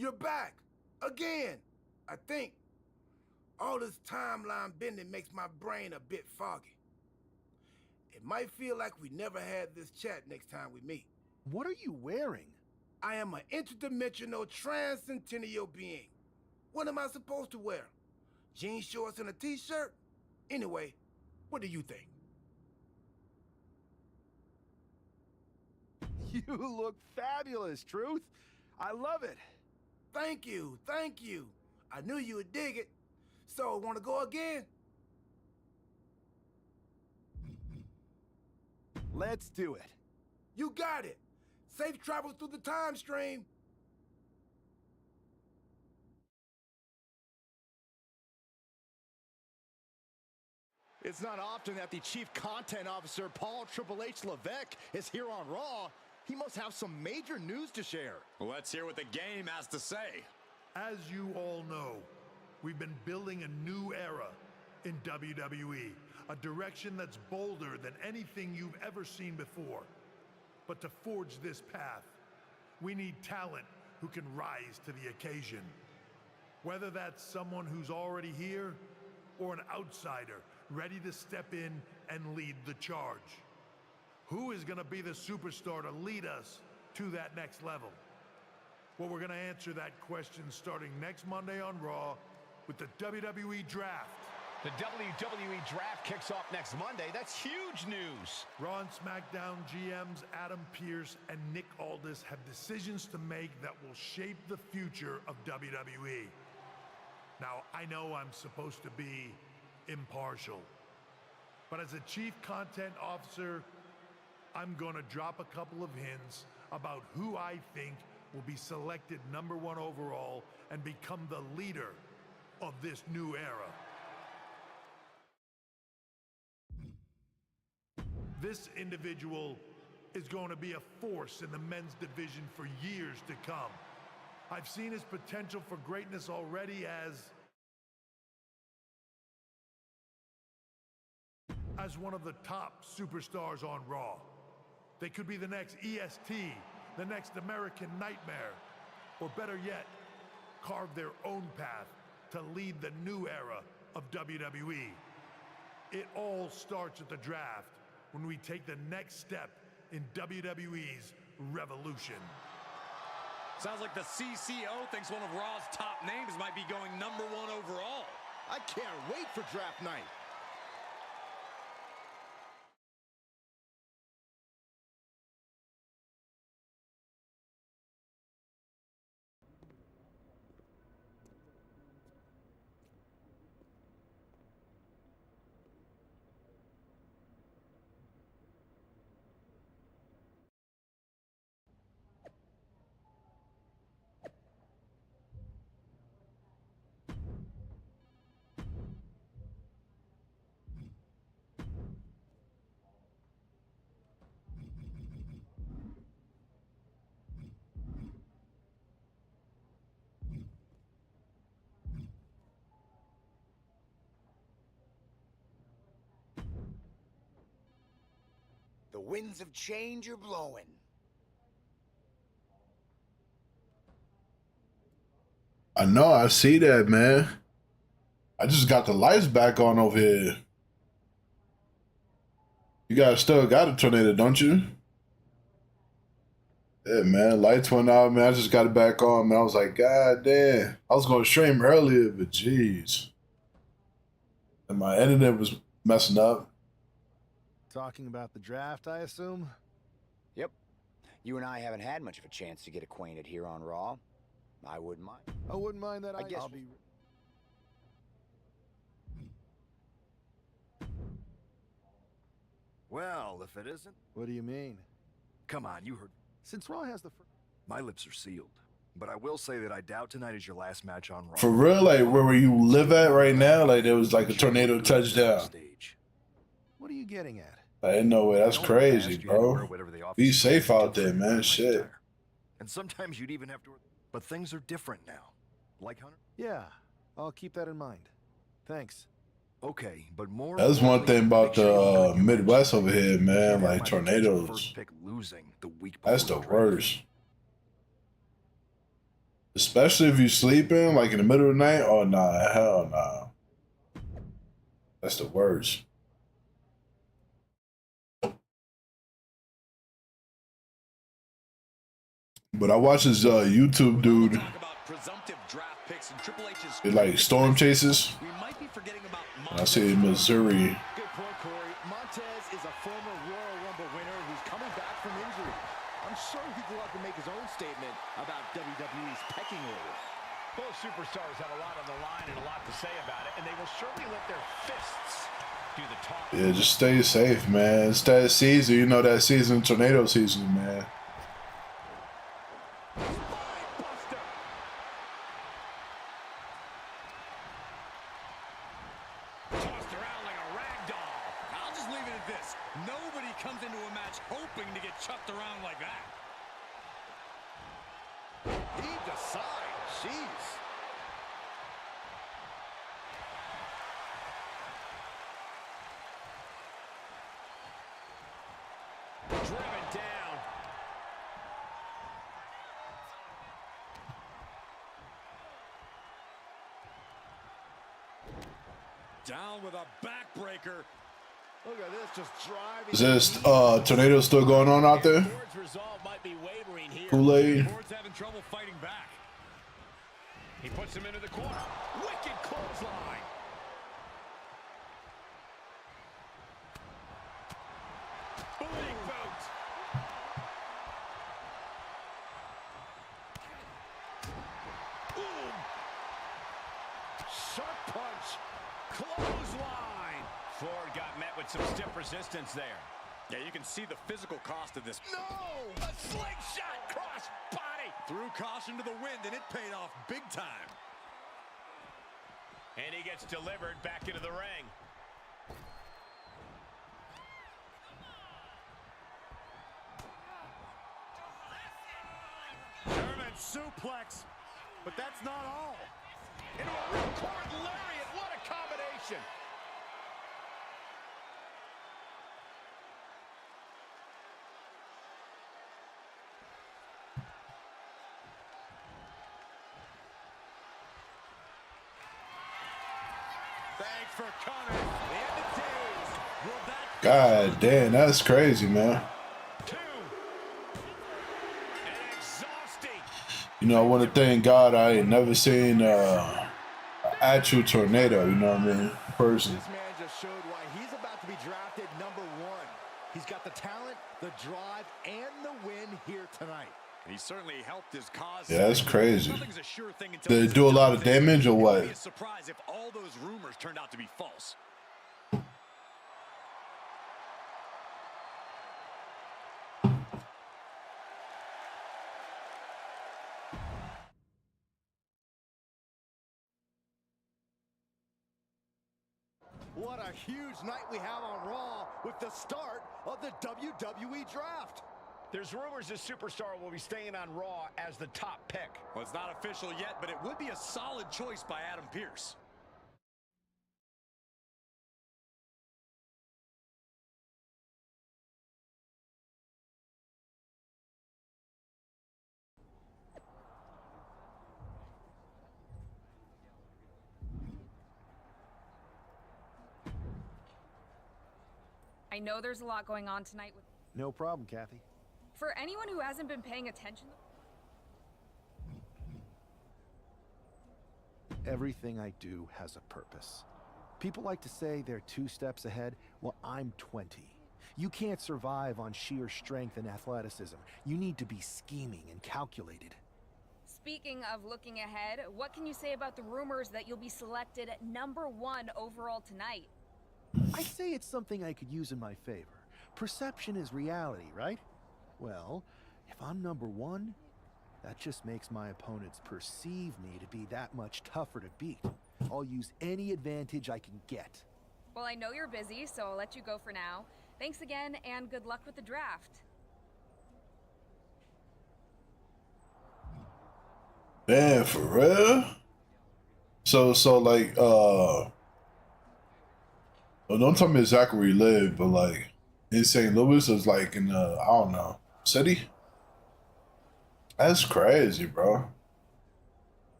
You're back. Again. I think. All this timeline bending makes my brain a bit foggy. It might feel like we never had this chat next time we meet. What are you wearing? I am an interdimensional transcendennial being. What am I supposed to wear? Jean shorts and a t-shirt? Anyway, what do you think? You look fabulous, Truth. I love it. Thank you, thank you. I knew you would dig it. So, want to go again? Let's do it. You got it. Safe travels through the time stream. It's not often that the Chief Content Officer, Paul Triple H Levesque, is here on Raw. He must have some major news to share. Let's hear what the game has to say. As you all know, we've been building a new era in WWE, a direction that's bolder than anything you've ever seen before. But to forge this path, we need talent who can rise to the occasion. Whether that's someone who's already here or an outsider ready to step in and lead the charge. Who is going to be the superstar to lead us to that next level? Well, we're going to answer that question starting next Monday on Raw with the WWE Draft. The WWE Draft kicks off next Monday. That's huge news. Raw and SmackDown GMs Adam Pearce and Nick Aldis have decisions to make that will shape the future of WWE. Now, I know I'm supposed to be impartial, but as a Chief Content Officer, I'm going to drop a couple of hints about who I think will be selected #1 overall and become the leader of this new era. This individual is going to be a force in the men's division for years to come. I've seen his potential for greatness already as one of the top superstars on Raw. They could be the next EST, the next American Nightmare, or better yet, carve their own path to lead the new era of WWE. It all starts at the draft when we take the next step in WWE's revolution. Sounds like the CCO thinks one of Raw's top names might be going #1 overall. I can't wait for draft night. The winds of change are blowing. I know, I see that, man. I just got the lights back on over here. You guys still got a tornado, don't you? Yeah, man. Lights went out, man. I just got it back on, man. I was like, God damn. I was going to stream earlier, but jeez. And my internet was messing up. Talking about the draft, I assume? Yep. You and I haven't had much of a chance to get acquainted here on Raw. I wouldn't mind. I wouldn't mind that. I guess I'll be... Well, if it isn't... What do you mean? Come on, you heard... Since Raw has the... My lips are sealed. But I will say that I doubt tonight is your last match on Raw. For real? Like, where you live at right now? Like, there was like a tornado touchdown. What are you getting at? I didn't know it. That's crazy, bro. Be safe out there, man. Shit. And sometimes you'd even have to... But things are different now. Like Hunter? Yeah, I'll keep that in mind. Thanks. Okay, but more... That's one thing about the Midwest over here, man. Like, tornadoes. That's the worst. Especially if you sleeping like in the middle of the night. Oh nah, hell nah. That's the worst. But I watch this YouTube dude. It like storm chases. I say Missouri. Good point, Corey. Montez is a former Royal Rumble winner who's coming back from injury. I'm sure he'd love to make his own statement about WWE's pecking order. Both superstars have a lot on the line and a lot to say about it, and they will surely let their fists do the talking. Yeah, just stay safe, man. It's that season, you know, that season, tornado season, man. Tossed around like a rag doll. I'll just leave it at this. Nobody comes into a match hoping to get chucked around like that. Heaved aside. Jeez. Driven down. Down with a backbreaker. Look at this, just driving. Is this tornado still going on out there? Ford's resolve might be wavering here. Kool-Aid. Ford's having trouble fighting back. He puts him into the corner. Wicked clothesline. Big boot. Boom. Sharp punch. Clothesline. Ford got met with some stiff resistance there. Yeah, you can see the physical cost of this. No! A slingshot cross body. Threw caution to the wind, and it paid off big time. And he gets delivered back into the ring. German suplex. But that's not all. Into a ripcord lariat. What a combination. Thanks for coming. The end of days. Will that God damn, that's crazy, man. Two. And exhausting. You know, I want to thank God I ain't never seen an actual tornado, you know what I mean? Person. This man just showed why he's about to be drafted #1. He's got the talent, the drive, and the win here tonight. He certainly helped his cause. Yeah, that's crazy. Nothing's a sure thing until Did it do a lot of damage or It would what? be a surprise if all those rumors turned out to be false. What a huge night we have on Raw with the start of the WWE Draft. There's rumors this superstar will be staying on Raw as the top pick. Well, it's not official yet, but it would be a solid choice by Adam Pearce. I know there's a lot going on tonight with... No problem, Kathy. For anyone who hasn't been paying attention... Everything I do has a purpose. People like to say they're 2 steps ahead. Well, I'm 20. You can't survive on sheer strength and athleticism. You need to be scheming and calculated. Speaking of looking ahead, what can you say about the rumors that you'll be selected at #1 overall tonight? I say it's something I could use in my favor. Perception is reality, right? Well, if I'm #1, that just makes my opponents perceive me to be that much tougher to beat. I'll use any advantage I can get. Well, I know you're busy, so I'll let you go for now. Thanks again, and good luck with the draft. Man, for real? So like, well, don't tell me exactly where you live, but like in St. Louis is like in I don't know, city? That's crazy, bro.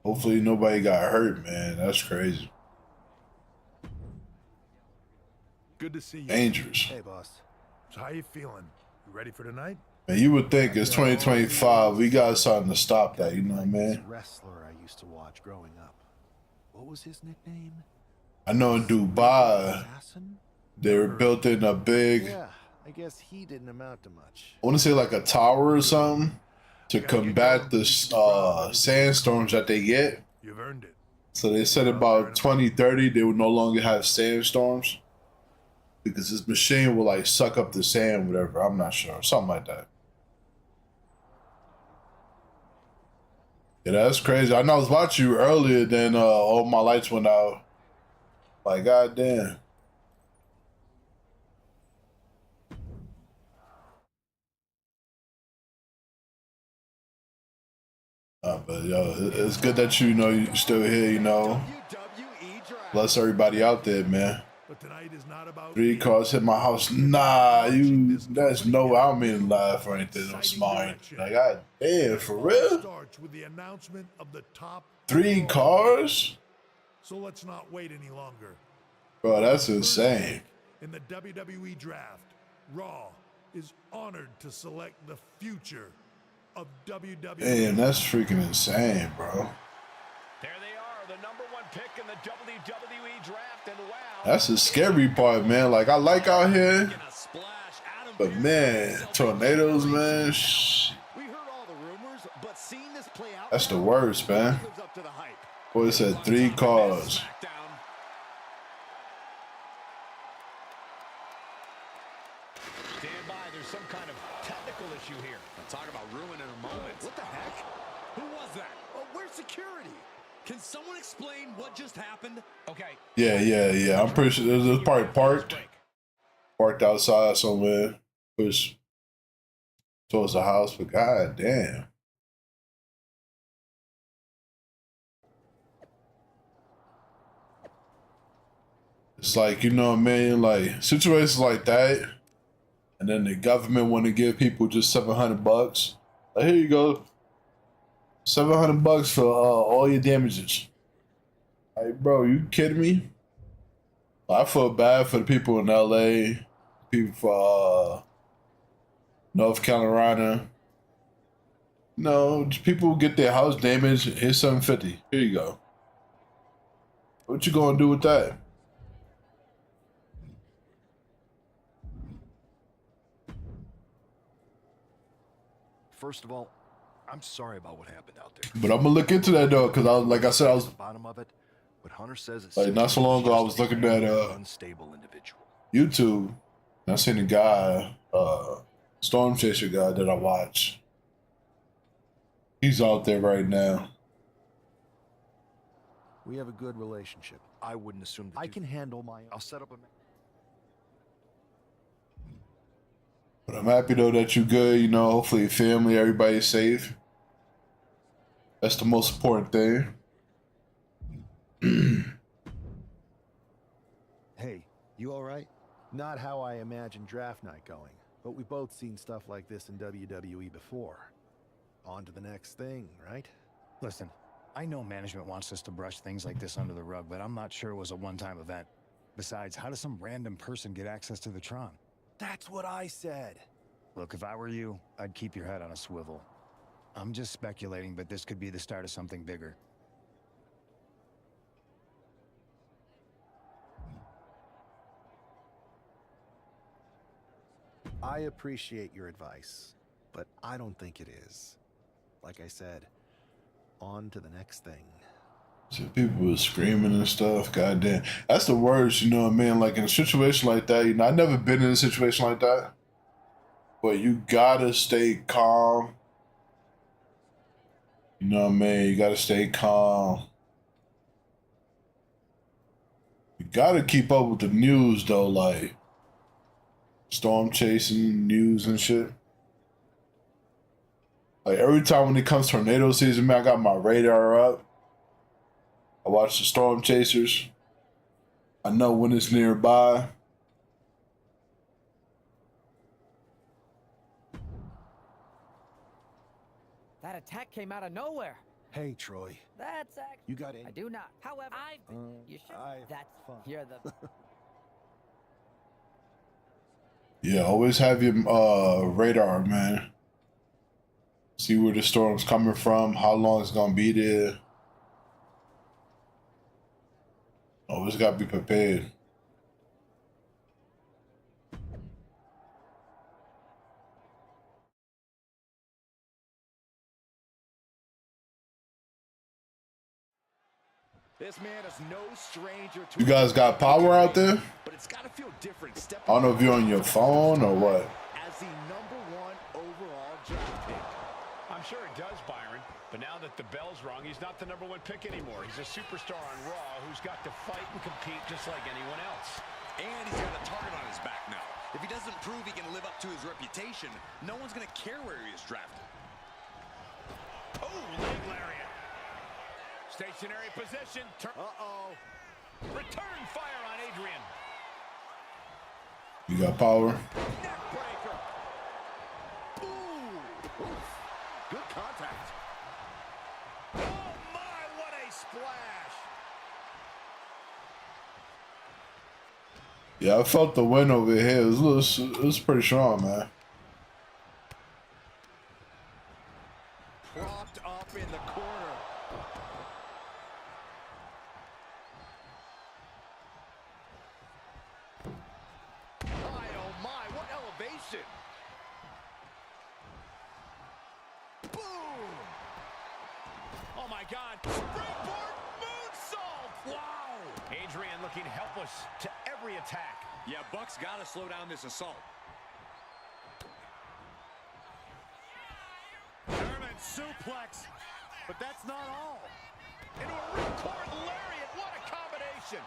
Hopefully nobody got hurt, man. That's crazy. Good to see you. Dangerous. Hey, boss. So how you feeling? You ready for tonight? Man, you would think it's 2025. We got something to stop that, you know what I This mean? wrestler I used to watch growing up. What was his nickname? I know in Dubai, Assassin? they were built in a big, Yeah, I guess he didn't amount to much. I want to say like a tower or something to combat the sandstorms that they get. You've earned it. So they said about 2030, they would no longer have sandstorms because this machine will like suck up the sand, whatever. I'm not sure. Something like that. Yeah, that's crazy. I know I was watching you earlier, then all my lights went out. Like, goddamn. But yo, it's good that you know you're still here, you know. Bless everybody out there, man. But tonight is not about 3 cars hit my house. Nah, that's no, I don't mean to laugh or anything. I'm smiling. Like, god damn, for real? Starts with the announcement of the top 3 cars? So let's not wait any longer. Bro, that's insane. In the WWE draft, Raw is honored to select the future of WWE. Damn, that's freaking insane, bro. There they are, the #1 pick in the WWE draft, and wow. That's the scary part, man. Like, I like out here, but man, tornadoes, man. We heard all the rumors, but seeing this play out, That's the worst, man. lives up to the hype. Boy, it said 3 cars. Stand by, there's some kind of technical issue here. Talk about ruining a moment. What the heck? Who was that? Oh, where's security? Can someone explain what just happened? Okay. Yeah. I'm pretty sure there's this part parked outside somewhere, push towards the house. But god damn. It's like, you know what I mean? Like situations like that, and then the government want to give people just $700. Like, here you go, $700 for all your damages. Like, bro, you kidding me? I feel bad for the people in LA, people for North Carolina. No, just people get their house damaged. Here's $750. Here you go. What you gonna do with that? First of all, I'm sorry about what happened out there. But I'm gonna look into that though, because like I said, I was Bottom of it, but Hunter says it's like not so long ago. I was looking at unstable individual. YouTube, and I seen a guy, Storm Chaser guy that I watch. He's out there right now. We have a good relationship. I wouldn't assume that I can handle my own. I'll set up a... But I'm happy though that you're good. You know, hopefully your family, everybody's safe. That's the most important thing. Hey, you all right? Not how I imagined draft night going, but we've both seen stuff like this in WWE before. On to the next thing, right? Listen, I know management wants us to brush things like this under the rug, but I'm not sure it was a one-time event. Besides, how does some random person get access to the Tron? That's what I said. Look, if I were you, I'd keep your head on a swivel. I'm just speculating, but this could be the start of something bigger. I appreciate your advice, but I don't think it is. Like I said, on to the next thing. So people were screaming and stuff. Goddamn, that's the worst. You know what I mean? Like in a situation like that, you know, I've never been in a situation like that. But you gotta stay calm. You know what I mean? You gotta stay calm. You gotta keep up with the news though, like storm chasing news and shit. Like every time when it comes tornado season, man, I got my radar up. I watch the storm chasers. I know when it's nearby. That attack came out of nowhere. Hey, Troy. That's actually. You got any? I do not. However, you should. That's fine. You're the. Yeah, always have your radar, man. See where the storm's coming from, how long it's gonna be there. Always gotta be prepared. This man is no stranger to You guys got power out there? but it's got to feel different. I don't know if you're on your phone or what. As the #1 overall draft pick. I'm sure it does, Byron. But now that the bell's rung, he's not the #1 pick anymore. He's a superstar on Raw who's got to fight and compete just like anyone else. And he's got a target on his back now. If he doesn't prove he can live up to his reputation, no one's going to care where he is drafted. Oh, leg lariat. Stationary position. Uh-oh. Return fire on Adrian. You got power. Neck breaker. Ooh. Oof. Good contact. Oh, my, what a splash. Yeah, I felt the wind over here. It was pretty strong, man. Propped up in the corner. My, oh my, what elevation. Boom. Oh, my God. Springboard moonsault. Wow. Adrian looking helpless to every attack. Yeah, Buck's got to slow down this assault. German suplex. But that's not all. Into a ripcord lariat. What a combination.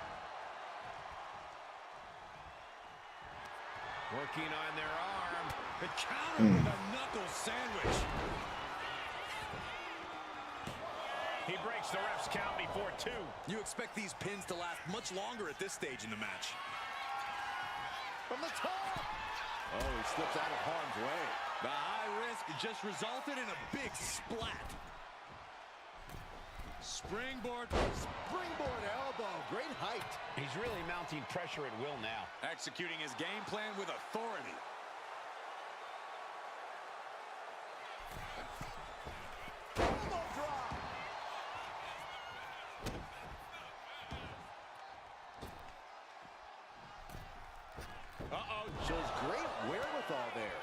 Working on their arm. The counter with a knuckle sandwich. He breaks the ref's count before 2. You expect these pins to last much longer at this stage in the match. From the top. Oh, he slips out of harm's way. The high risk just resulted in a big splat. Springboard. Springboard elbow. Great height. He's really mounting pressure at will now. Executing his game plan with authority. Elbow drop. Uh-oh. Shows great wherewithal there.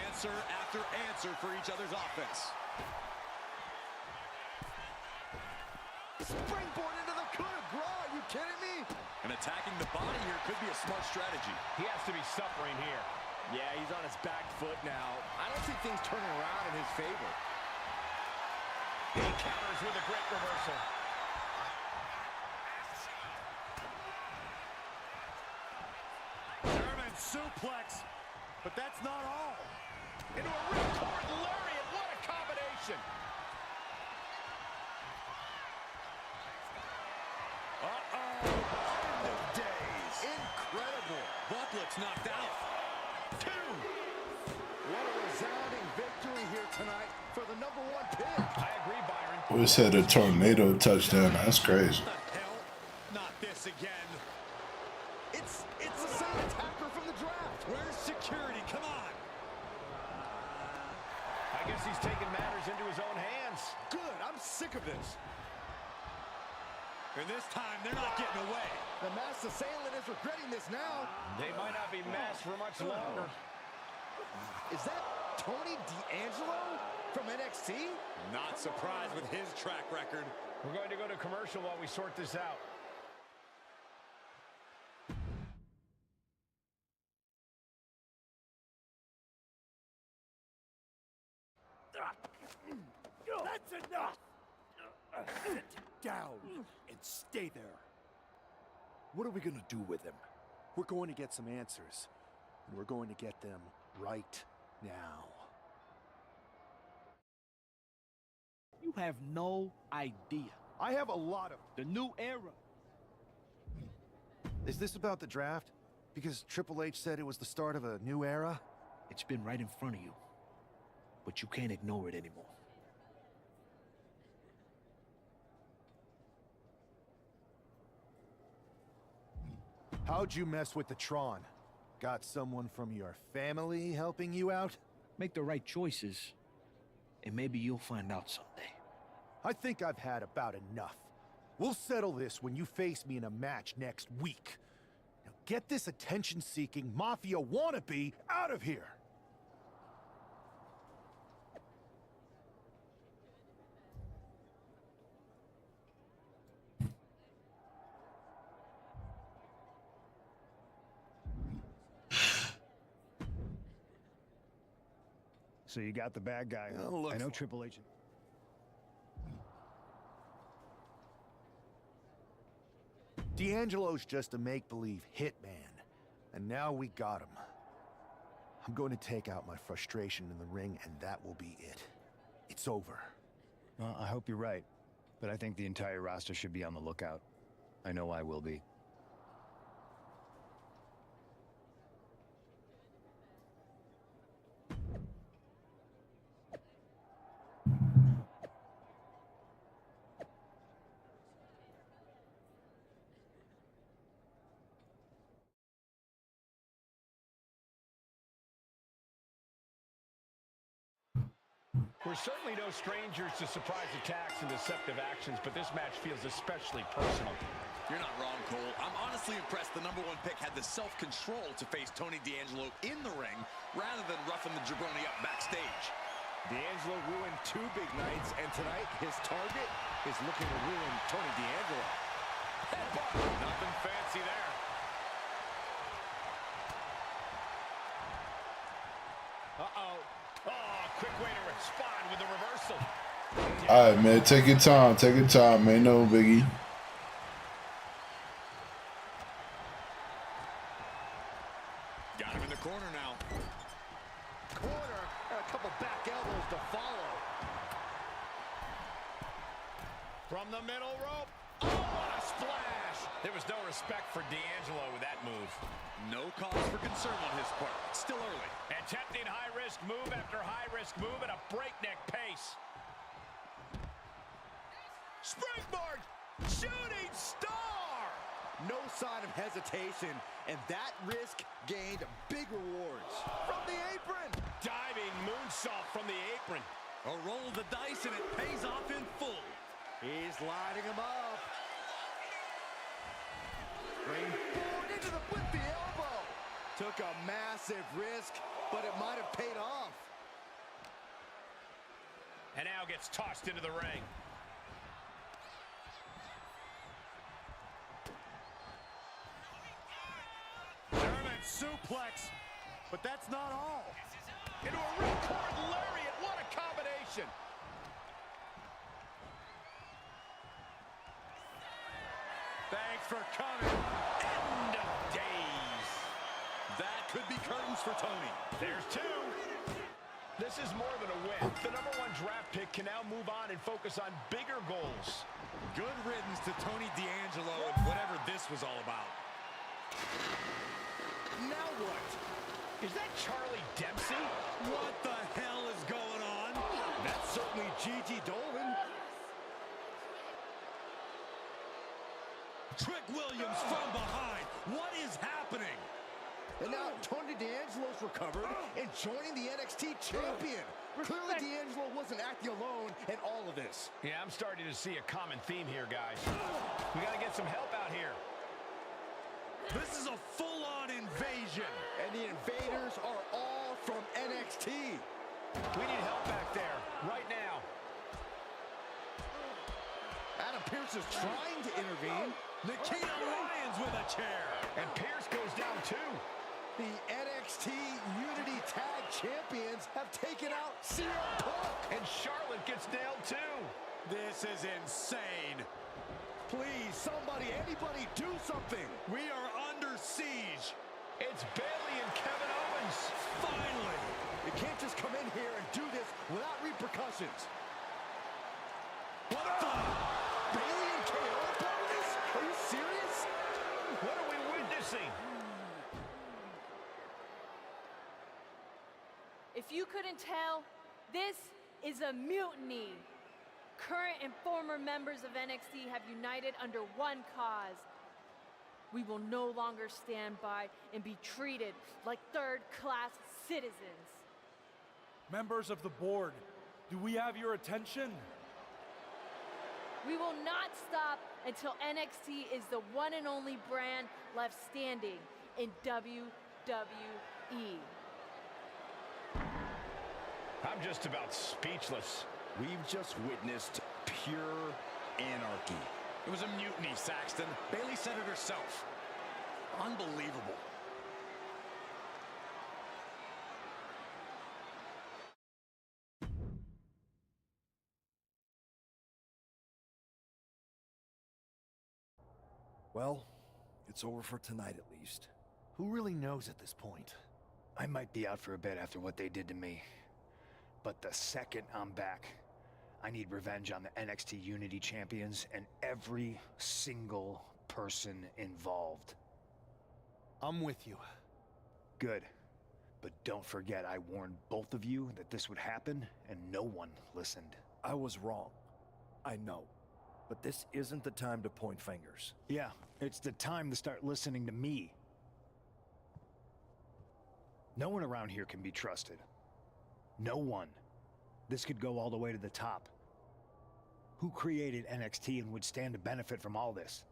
Answer after answer for each other's offense. Springboard into the coup de grace. Are you kidding me? And attacking the body here could be a smart strategy. He has to be suffering here. Yeah, he's on his back foot now. I don't see things turning around in his favor. He counters with a great reversal. German suplex. But that's not all. Into a ripcord lariat. What a combination. Uh-oh. End of days. Incredible. Buck looks knocked out. 2. What a resounding victory here tonight for the #1 pick. I agree, Byron. We just had a tornado touchdown. That's crazy. What the hell? Not this again. It's the same attacker from the draft. Where's security? Come on. I guess he's taking matters into his own hands. Good. I'm sick of this. And this time, they're not getting away. The masked assailant is regretting this now. They might not be masked for much longer. Is that Tony D'Angelo from NXT? Not surprised with his track record. We're going to go to commercial while we sort this out. That's enough! Sit down and stay there. What are we gonna do with him? We're going to get some answers, and we're going to get them right now. You have no idea. I have a lot of the new era. Is this about the draft? Because Triple H said it was the start of a new era? It's been right in front of you, but you can't ignore it anymore. How'd you mess with the Tron? Got someone from your family helping you out? Make the right choices, and maybe you'll find out someday. I think I've had about enough. We'll settle this when you face me in a match next week. Now get this attention-seeking mafia wannabe out of here! So you got the bad guy. I know Triple H. D'Angelo's just a make-believe hitman, and now we got him. I'm going to take out my frustration in the ring, and that will be it. It's over. Well, I hope you're right, but I think the entire roster should be on the lookout. I know I will be. We're certainly no strangers to surprise attacks and deceptive actions, but this match feels especially personal. You're not wrong, Cole. I'm honestly impressed the #1 pick had the self-control to face Tony D'Angelo in the ring rather than roughing the jabroni up backstage. D'Angelo ruined 2 big nights, and tonight his target is looking to ruin Tony D'Angelo. Headbutt. Nothing fancy there. Uh-oh. Oh, quick way to respond with the reversal. All right, man. Take your time. Take your time, man. No biggie. Got him in the corner now. Corner and a couple back elbows to follow. From the middle rope. Oh, what a splash. There was no respect for D'Angelo with that move. No cause for concern on his part. Still early. Attempting high-risk move after high-risk move at a breakneck pace. Springboard! Shooting star! No sign of hesitation, and that risk gained big rewards. From the apron! Diving moonsault from the apron. A roll of the dice, and it pays off in full. He's lining him up. Springboard into with the elbow. Took a massive risk, but it might have paid off. And now gets tossed into the ring. German suplex, but that's not all. Into a ripcord lariat. What a combination. Thanks for coming. End of days. That could be curtains for Tony. There's 2. This is more than a win. The #1 draft pick can now move on and focus on bigger goals. Good riddance to Tony D'Angelo and whatever this was all about. Now what? Is that Charlie Dempsey? What the hell is going on? That's certainly Gigi Dolan. Trick Williams from behind. What is happening? And now Tony D'Angelo's recovered and joining the NXT champion. Clearly D'Angelo wasn't acting alone in all of this. Yeah, I'm starting to see a common theme here, guys. We got to get some help out here. This is a full-on invasion. And the invaders are all from NXT. We need help back there, right now. Adam Pearce is trying to intervene. Nikita Lyons with a chair. And Pearce goes down too. The NXT Unity Tag Champions have taken out CM Punk. And Charlotte gets nailed too. This is insane. Please, somebody, anybody, do something. We are under siege. It's Bayley and Kevin Owens. Finally. You can't just come in here and do this without repercussions. What the? Bayley and KO are part of this? Are you serious? What are we witnessing? If you couldn't tell, this is a mutiny. Current and former members of NXT have united under one cause. We will no longer stand by and be treated like third-class citizens. Members of the board, do we have your attention? We will not stop until NXT is the one and only brand left standing in WWE. I'm just about speechless. We've just witnessed pure anarchy. It was a mutiny, Saxton. Bayley said it herself. Unbelievable. Well, it's over for tonight at least. Who really knows at this point? I might be out for a bit after what they did to me. But the second I'm back, I need revenge on the NXT Unity Champions and every single person involved. I'm with you. Good. But don't forget I warned both of you that this would happen, and no one listened. I was wrong. I know. But this isn't the time to point fingers. Yeah, it's the time to start listening to me. No one around here can be trusted. No one. This could go all the way to the top. Who created NXT and would stand to benefit from all this?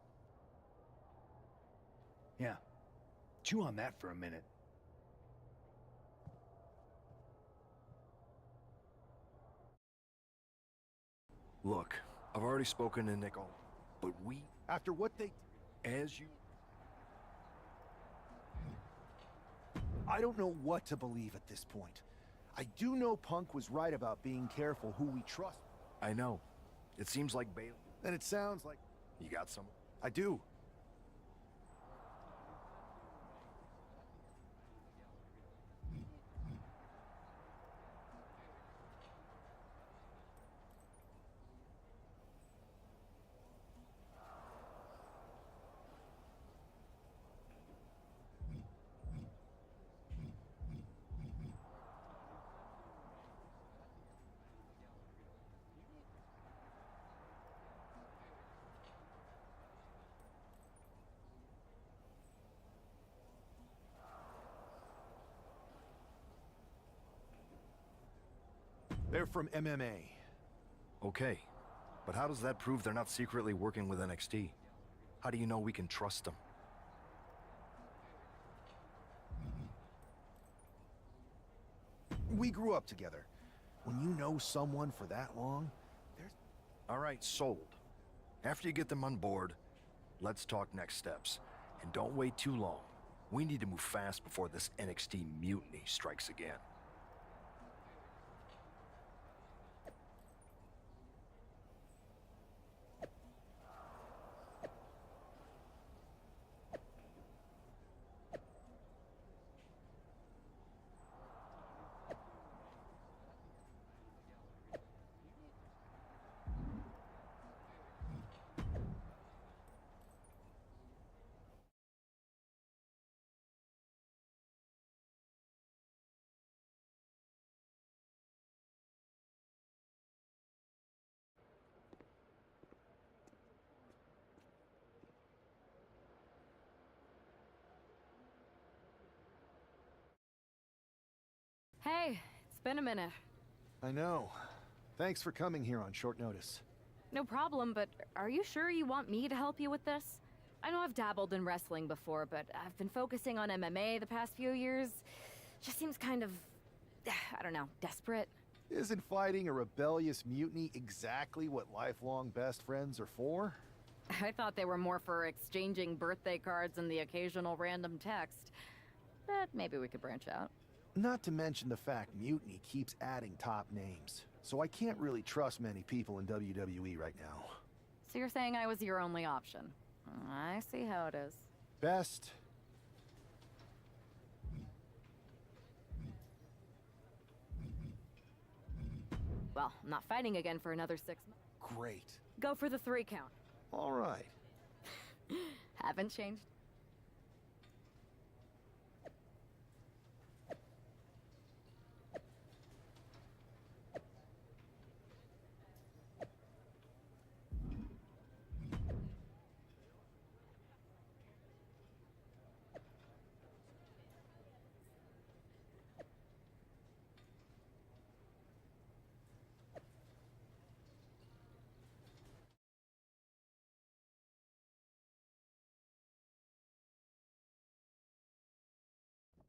Yeah. Chew on that for a minute. Look, I've already spoken to Nicole, but we... After what they... As you... I don't know what to believe at this point. I do know Punk was right about being careful who we trust. I know. It seems like Bayley... And it sounds like... You got some? I do. They're from MMA. Okay, but how does that prove they're not secretly working with NXT? How do you know we can trust them? We grew up together. When you know someone for that long, there's... All right, sold. After you get them on board, let's talk next steps. And don't wait too long. We need to move fast before this NXT mutiny strikes again. Hey, it's been a minute. I know. Thanks for coming here on short notice. No problem, but are you sure you want me to help you with this? I know I've dabbled in wrestling before, but I've been focusing on MMA the past few years. Just seems kind of, I don't know, desperate. Isn't fighting a rebellious mutiny exactly what lifelong best friends are for? I thought they were more for exchanging birthday cards and the occasional random text. But maybe we could branch out. Not to mention the fact Mutiny keeps adding top names, so I can't really trust many people in WWE right now. So you're saying I was your only option? I see how it is. Best. Well, I'm not fighting again for another 6 months. Great. Go for the 3 count. All right. Haven't changed.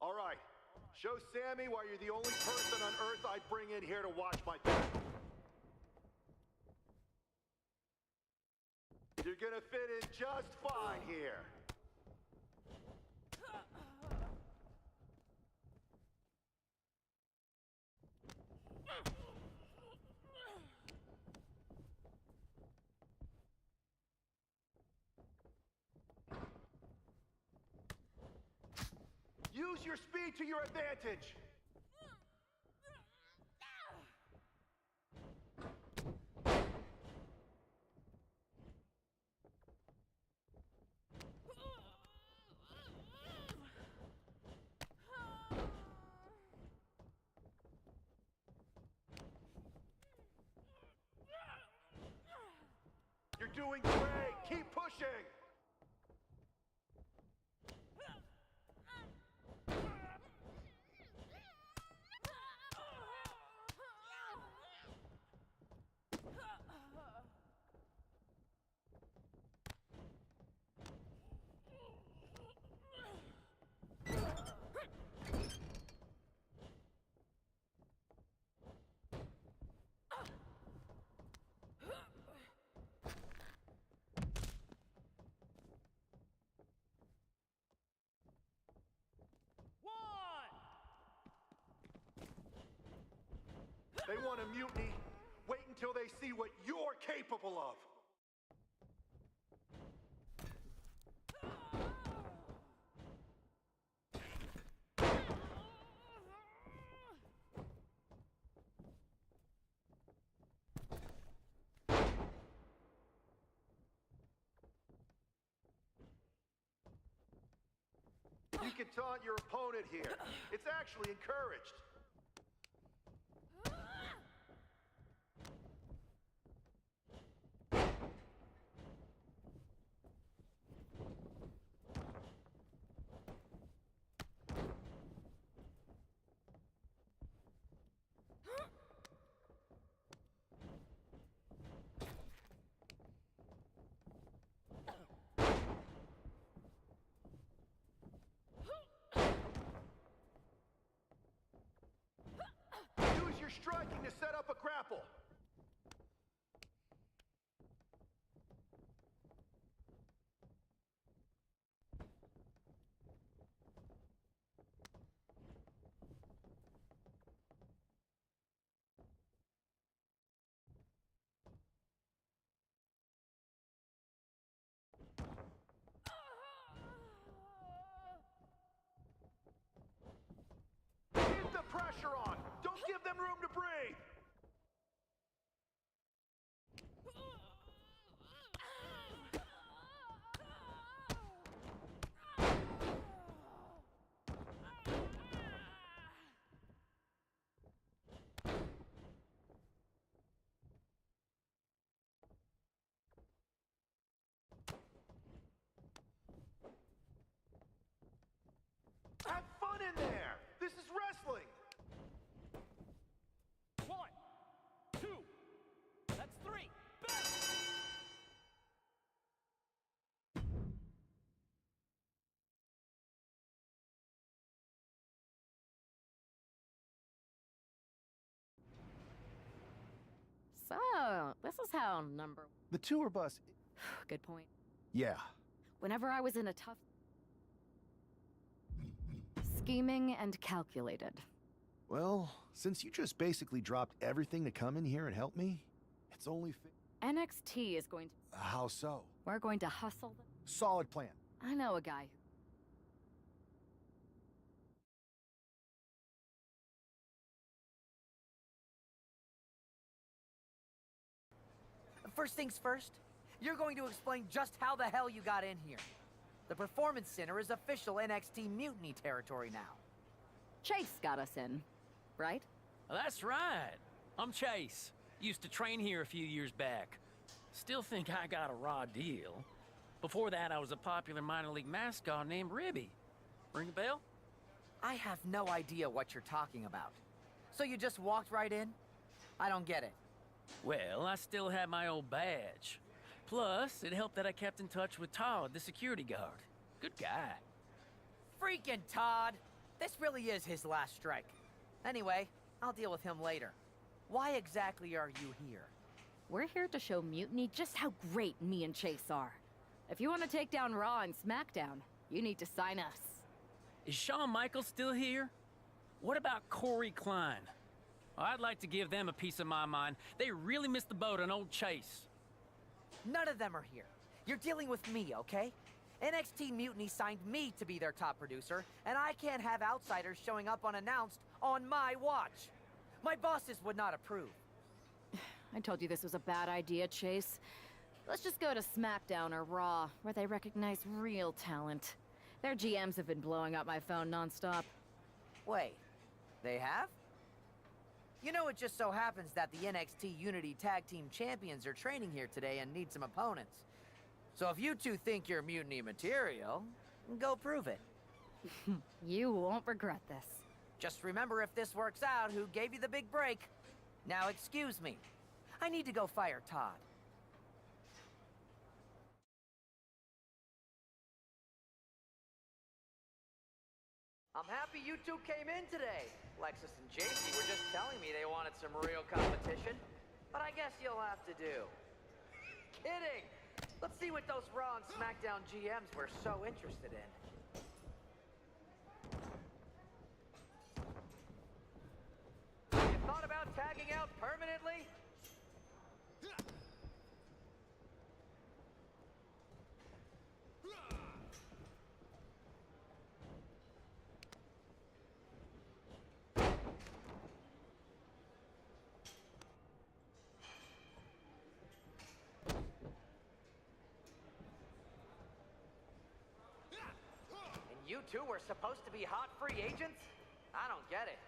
All right. Show Sammy why you're the only person on Earth I'd bring in here to watch my back. You're gonna fit in just fine here. Use your speed to your advantage. You're doing great. Keep pushing. They want a mutiny. Wait until they see what you're capable of. You can taunt your opponent here. It's actually encouraged. Use your striking to set up a grapple. Keep the pressure on. Don't give them room to breathe. Have fun in there. This is wrestling. 1, 2, that's 3. So, this is how number... The tour bus... Good point. Yeah. Whenever I was in a tough... Scheming and calculated. Well, since you just basically dropped everything to come in here and help me, it's only NXT is going to... How so? We're going to hustle them. Solid plan. I know a guy First things first, you're going to explain just how the hell you got in here. The Performance Center is official NXT Mutiny territory now. Chase got us in, right? That's right. I'm Chase. Used to train here a few years back. Still think I got a raw deal. Before that, I was a popular minor league mascot named Ribby. Ring a bell? I have no idea what you're talking about. So you just walked right in? I don't get it. Well, I still had my old badge. Plus, it helped that I kept in touch with Todd, the security guard. Good guy. Freaking Todd! This really is his last strike. Anyway, I'll deal with him later. Why exactly are you here? We're here to show Mutiny just how great me and Chase are. If you want to take down Raw and SmackDown, you need to sign us. Is Shawn Michaels still here? What about Corey Klein? I'd like to give them a piece of my mind. They really missed the boat on old Chase. None of them are here. You're dealing with me, okay? NXT Mutiny signed me to be their top producer, and I can't have outsiders showing up unannounced on my watch. My bosses would not approve. I told you this was a bad idea, Chase. Let's just go to SmackDown or Raw, where they recognize real talent. Their GMs have been blowing up my phone nonstop. Wait, they have? You know, it just so happens that the NXT Unity Tag Team Champions are training here today and need some opponents. So if you two think you're Mutiny material, go prove it. You won't regret this. Just remember, if this works out, who gave you the big break. Now excuse me. I need to go fire Todd. I'm happy you two came in today. Lexus and JC were just telling me they wanted some real competition, but I guess you'll have to do. Kidding! Let's see what those Raw and SmackDown GMs were so interested in. You thought about tagging out permanently? You two were supposed to be hot free agents? I don't get it.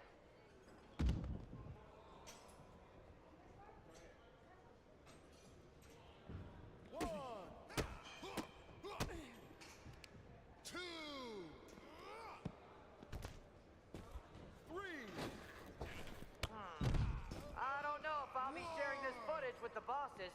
I don't know if I'll be sharing this footage with the bosses.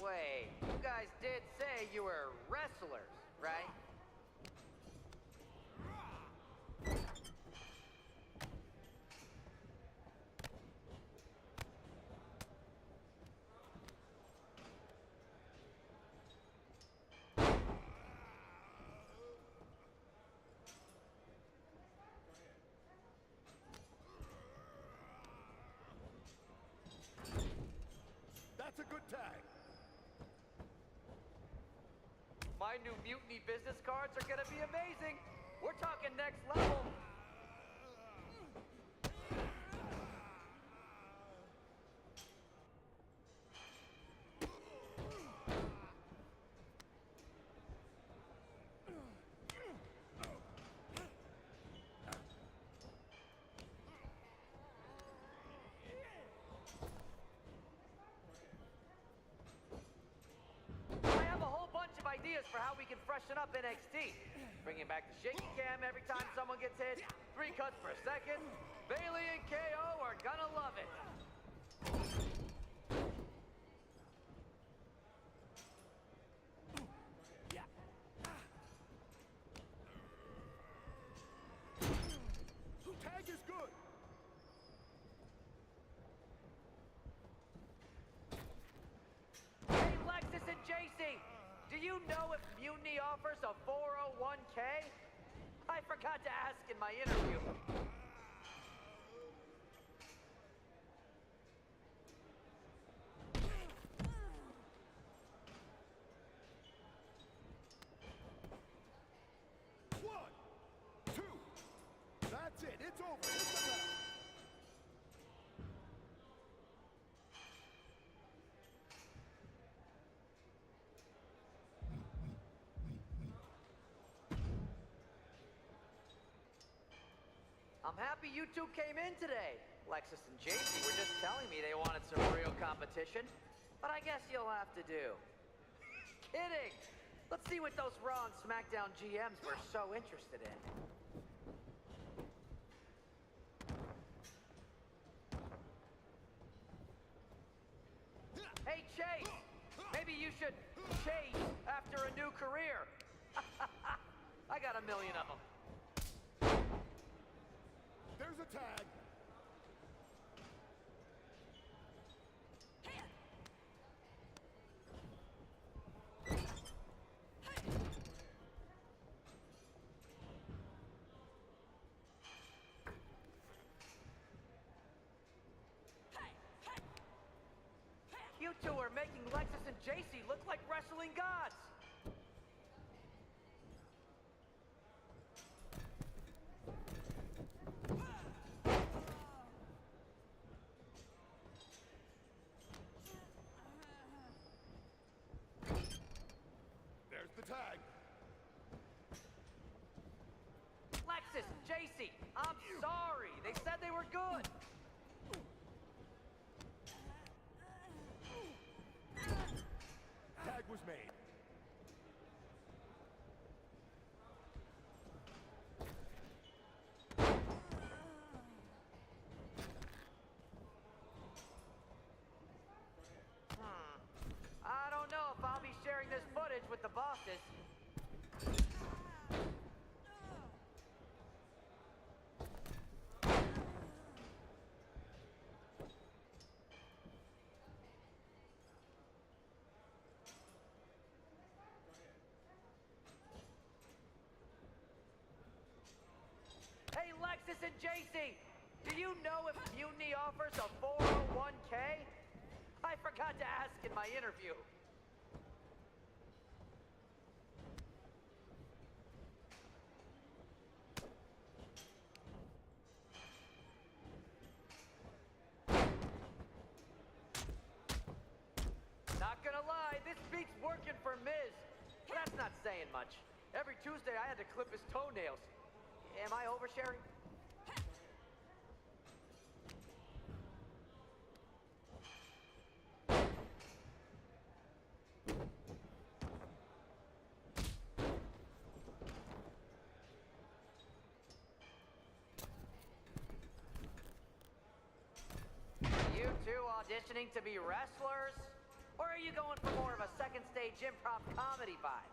Wait, you guys did say you were wrestlers, right? That's a good tag. My new Mutiny business cards are gonna be amazing. We're talking next level. Ideas for how we can freshen up NXT. Bringing back the shaky cam every time someone gets hit. 3 cuts per second. Bailey and KO are gonna love it. Tag is good. Hey, Lexus and JC. Do you know if Mutiny offers a 401k? I forgot to ask in my interview. One, two. That's it. It's over. It's the wrap. I'm happy you two came in today. Lexus and JC were just telling me they wanted some real competition, but I guess you'll have to do. Kidding! Let's see what those Raw and SmackDown GMs were so interested in. Hey, Chase! Maybe you should chase after a new career. I got a million of them. There's a tag. You two are making Lexus and JC look like wrestling gods. There's the tag. Lexus, JC, I'm sorry. They said they were good. Tag was made. I don't know if I'll be sharing this footage with the bosses. Hey, Lexus and JC, do you know if Mutiny offers a 401k? I forgot to ask in my interview. Not gonna lie, this beats working for Miz. But that's not saying much. Every Tuesday I had to clip his toenails. Am I oversharing? You two auditioning to be wrestlers? Or are you going for more of a second stage improv comedy vibe?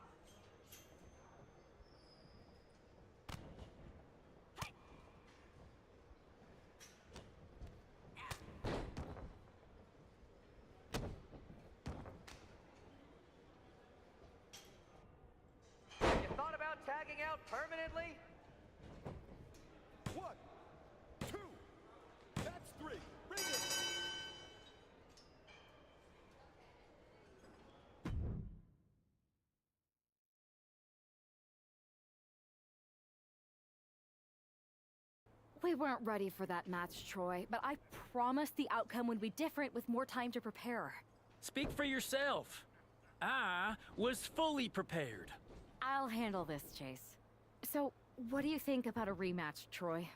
You thought about tagging out permanently? 1, 2, that's 3. Bring it. We weren't ready for that match, Troy, but I promised the outcome would be different with more time to prepare. Speak for yourself. I was fully prepared. I'll handle this, Chase. So, what do you think about a rematch, Troy?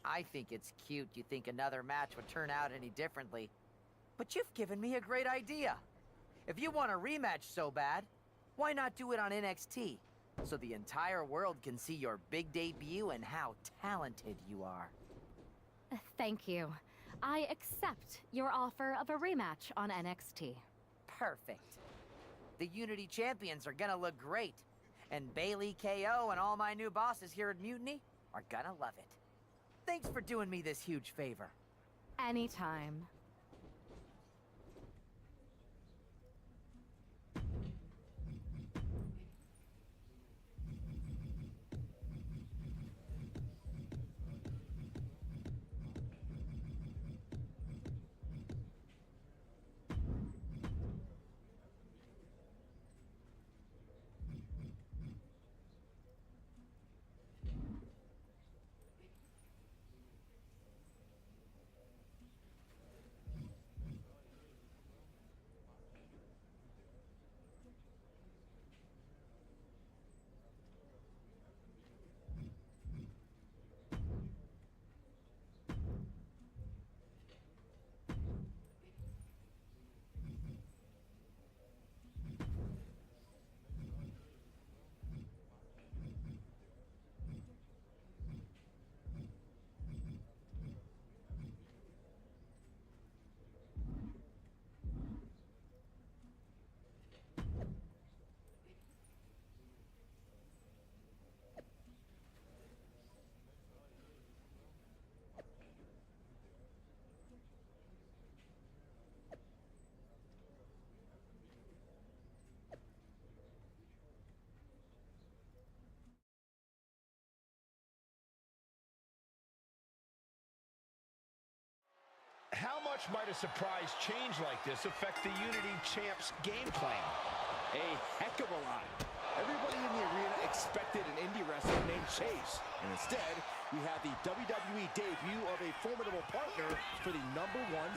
I think it's cute you think another match would turn out any differently. But you've given me a great idea. If you want a rematch so bad, why not do it on NXT? So the entire world can see your big debut and how talented you are. Thank you. I accept your offer of a rematch on NXT. Perfect. The Unity Champions are gonna look great. And Bailey, KO, and all my new bosses here at Mutiny are gonna love it. Thanks for doing me this huge favor. Anytime. How much might a surprise change like this affect the Unity Champs game plan? A heck of a lot. Everybody in the arena expected an indie wrestler named Chase. And instead, we have the WWE debut of a formidable partner for the #1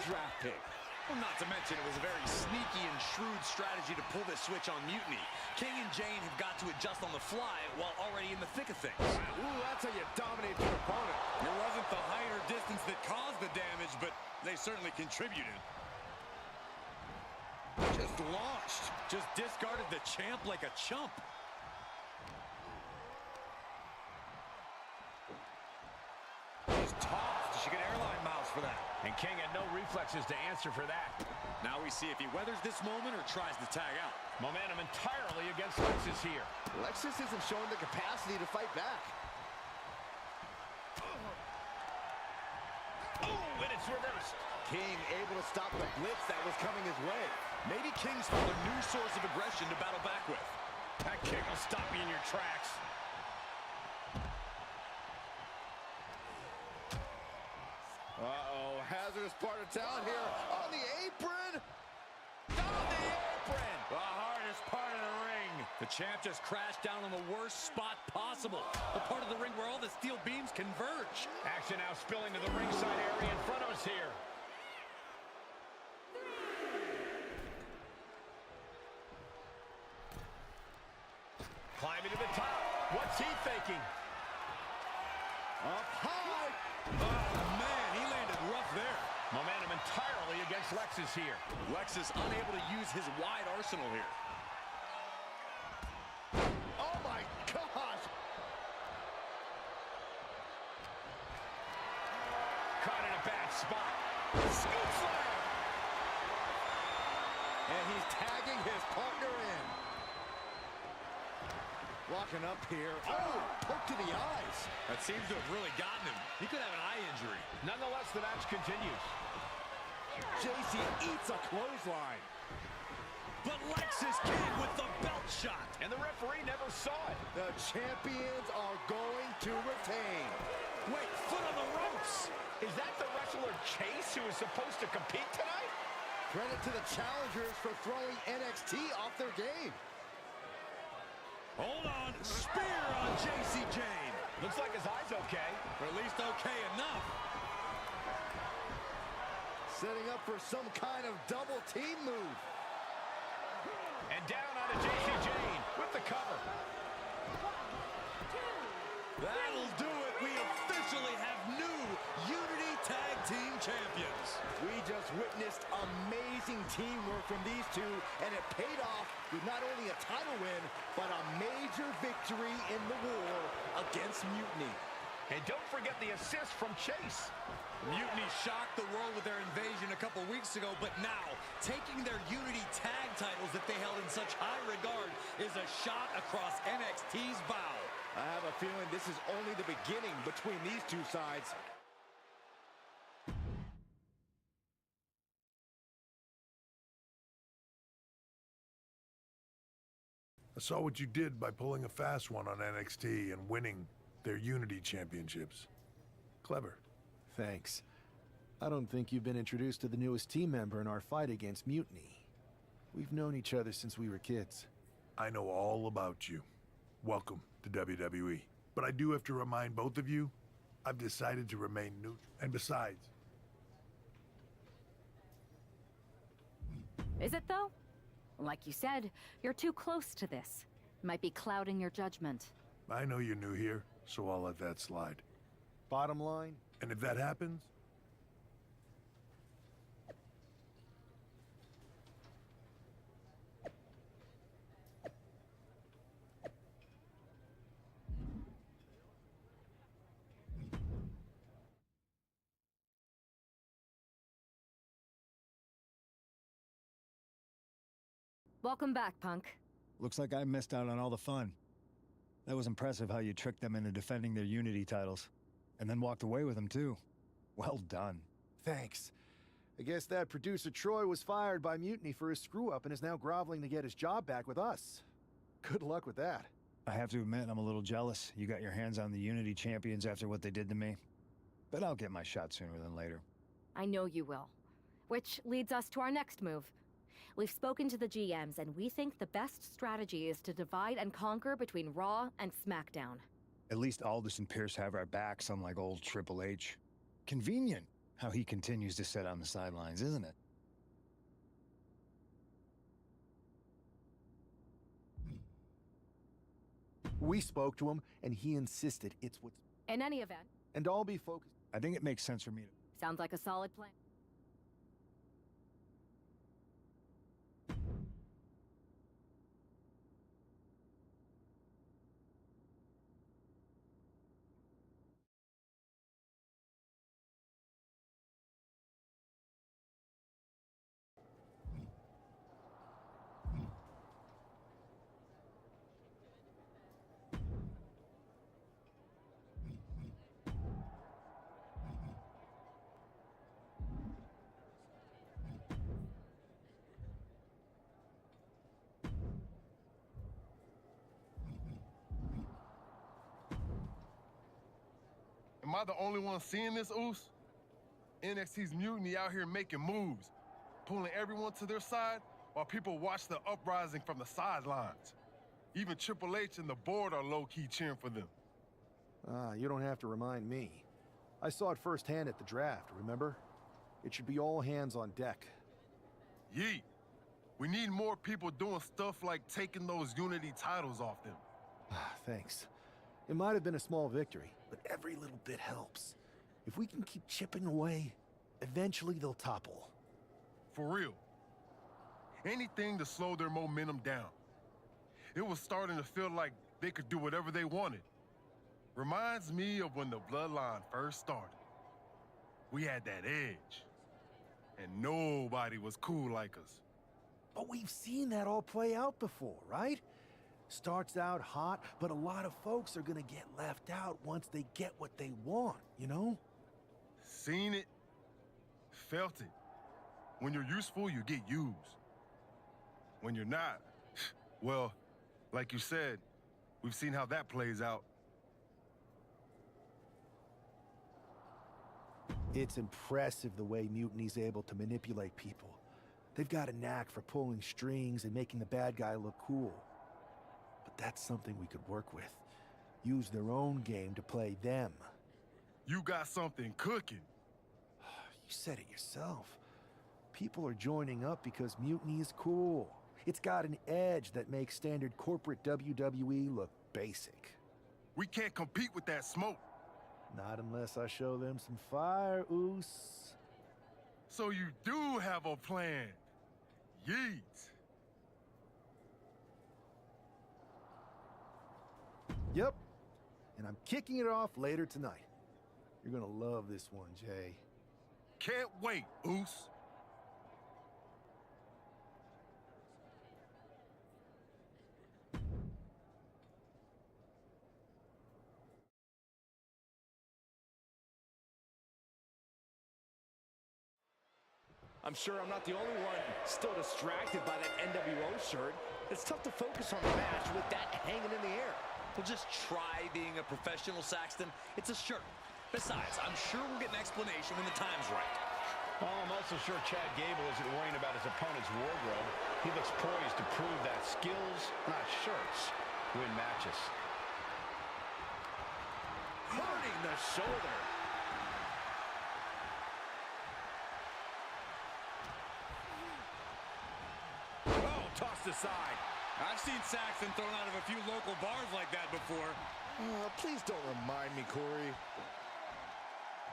draft pick. Well, not to mention it was a very sneaky and shrewd strategy to pull this switch on Mutiny. King and Jane have got to adjust on the fly while already in the thick of things. Ooh, that's how you dominate your opponent. It wasn't the height or distance that caused the damage, but they certainly contributed. Just launched. Just discarded the champ like a chump. Just tossed. She got airline miles for that. And King had no reflexes to answer for that. Now we see if he weathers this moment or tries to tag out. Momentum entirely against Lexus here. Lexus isn't showing the capacity to fight back. Oh, and it's reversed. King able to stop the blitz that was coming his way. Maybe King's found a new source of aggression to battle back with. That kick will stop you in your tracks. Uh-oh, hazardous part of town here. On the apron! On the apron! The hardest part of the ring. The champ just crashed down on the worst spot possible. The part of the ring where all the steel beams converge. Action now spilling to the ringside area in front of us here. Climbing to the top. What's he thinking? Up high! Oh, man, he landed rough there. Momentum entirely against Lexus here. Lexus unable to use his wide arsenal here. Oh, my gosh! Caught in a bad spot. Scoop slam! And he's tagging his partner in. Walking up here. Oh, poke to the eyes. That seems to have really gotten him. He could have an eye injury. Nonetheless, the match continues. JC eats a clothesline. But Lexus King with the belt shot. And the referee never saw it. The champions are going to retain. Wait, foot on the ropes. Is that the wrestler Chase who is supposed to compete tonight? Credit to the challengers for throwing NXT off their game. Hold on. Spear on JC Jane. Looks like his eye's okay. Or at least okay enough. Setting up for some kind of double team move. And down onto JC Jane with the cover. That'll do it. We officially have new Unity Tag Team Champions. We just witnessed amazing teamwork from these two, and it paid off with not only a title win, but a major victory in the war against Mutiny. And don't forget the assist from Chase. Mutiny shocked the world with their invasion a couple weeks ago, but now, taking their Unity tag titles that they held in such high regard is a shot across NXT's bow. I have a feeling this is only the beginning between these two sides. I saw what you did by pulling a fast one on NXT and winning their Unity championships. Clever. Thanks. I don't think you've been introduced to the newest team member in our fight against Mutiny. We've known each other since we were kids. I know all about you. Welcome to WWE. But I do have to remind both of you, I've decided to remain neutral. And besides... Is it, though? Like you said, you're too close to this. Might be clouding your judgment. I know you're new here, so I'll let that slide. Bottom line? And if that happens... Welcome back, Punk. Looks like I missed out on all the fun. That was impressive how you tricked them into defending their Unity titles. And then walked away with them, too. Well done. Thanks. I guess that producer Troy was fired by Mutiny for his screw-up and is now groveling to get his job back with us. Good luck with that. I have to admit, I'm a little jealous. You got your hands on the Unity champions after what they did to me. But I'll get my shot sooner than later. I know you will. Which leads us to our next move. We've spoken to the GMs, and we think the best strategy is to divide and conquer between Raw and SmackDown. At least Aldous and Pierce have our backs, unlike old Triple H. Convenient how he continues to sit on the sidelines, isn't it? We spoke to him, and he insisted it's what's... In any event... And I'll be focused... I think it makes sense for me to... Sounds like a solid plan. Am I the only one seeing this, Oos? NXT's mutiny out here making moves, pulling everyone to their side while people watch the uprising from the sidelines. Even Triple H and the board are low-key cheering for them. You don't have to remind me. I saw it firsthand at the draft, remember? It should be all hands on deck. Yeet. We need more people doing stuff like taking those Unity titles off them. Thanks. It might have been a small victory, but every little bit helps. If we can keep chipping away, eventually they'll topple. For real. Anything to slow their momentum down. It was starting to feel like they could do whatever they wanted. Reminds me of when the Bloodline first started. We had that edge. And nobody was cool like us. But we've seen that all play out before, right? Starts out hot, but a lot of folks are gonna get left out once they get what they want, you know? Seen it, felt it. When you're useful, you get used. When you're not, well, like you said, we've seen how that plays out. It's impressive the way Mutiny's able to manipulate people. They've got a knack for pulling strings and making the bad guy look cool. But that's something we could work with. Use their own game to play them. You got something cooking. You said it yourself. People are joining up because Mutiny is cool. It's got an edge that makes standard corporate WWE look basic. We can't compete with that smoke. Not unless I show them some fire, Oos. So you do have a plan. Yeet. Yep. And I'm kicking it off later tonight. You're gonna love this one, Jay. Can't wait, Oos. I'm sure I'm not the only one still distracted by that NWO shirt. It's tough to focus on the match with that hanging in the air. Well, just try being a professional, Saxton. It's a shirt. Besides, I'm sure we'll get an explanation when the time's right. Well, I'm also sure Chad Gable isn't worrying about his opponent's wardrobe. He looks poised to prove that skills, not shirts, win matches. Hurting the shoulder. Tossed aside. I've seen Saxton thrown out of a few local bars like that before. Please don't remind me, Corey.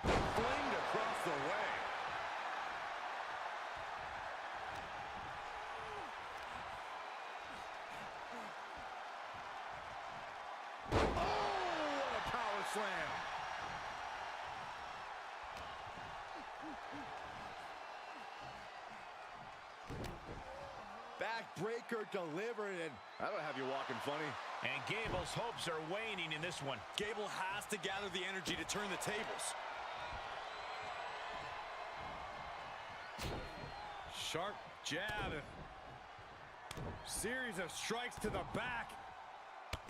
Flinged across the way. Oh, what a power slam. Backbreaker delivered, and that'll have you walking funny. And Gable's hopes are waning in this one. Gable has to gather the energy to turn the tables. Sharp jab. Series of strikes to the back.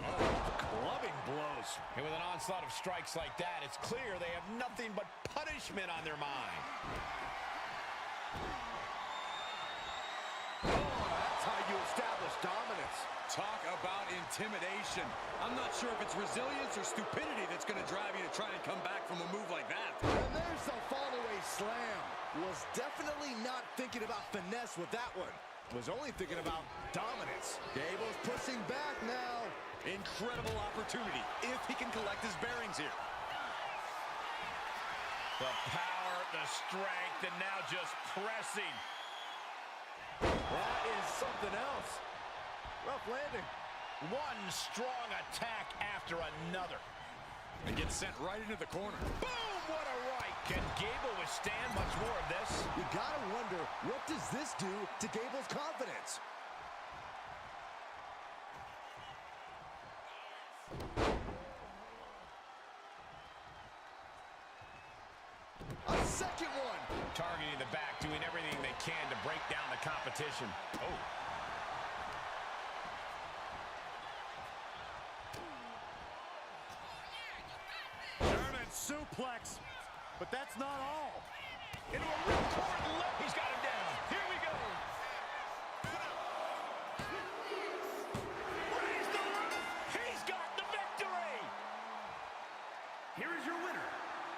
Oh, clubbing blows. And with an onslaught of strikes like that, it's clear they have nothing but punishment on their mind. That's how you establish dominance. Talk about intimidation. I'm not sure if it's resilience or stupidity that's going to drive you to try and come back from a move like that. And there's the fallaway slam. Was definitely not thinking about finesse with that one. Was only thinking about dominance. Gable's pushing back now. Incredible opportunity if he can collect his bearings here. The power, the strength, and now just pressing. That is something else. Rough landing. One strong attack after another. And gets sent right into the corner. Boom! What a right. Can Gable withstand much more of this? You gotta wonder, what does this do to Gable's confidence? A second one. Targeting the back, doing everything they can to break down the competition. Oh. German suplex. But that's not all. Into a ripcord left. He's got him down. Here we go. Raise the roof. He's got the victory. Here is your winner,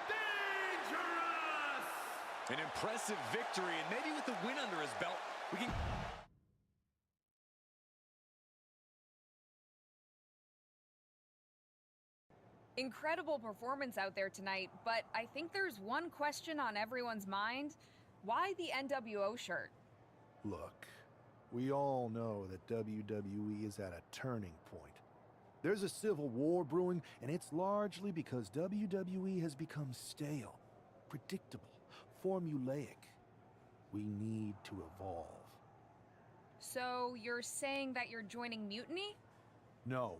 Dangerous! An impressive victory, and maybe with the win under his belt, we can... Incredible performance out there tonight, but I think there's one question on everyone's mind. Why the NWO shirt? Look, we all know that WWE is at a turning point. There's a civil war brewing, and it's largely because WWE has become stale, predictable, formulaic. We need to evolve. So you're saying that you're joining Mutiny? No.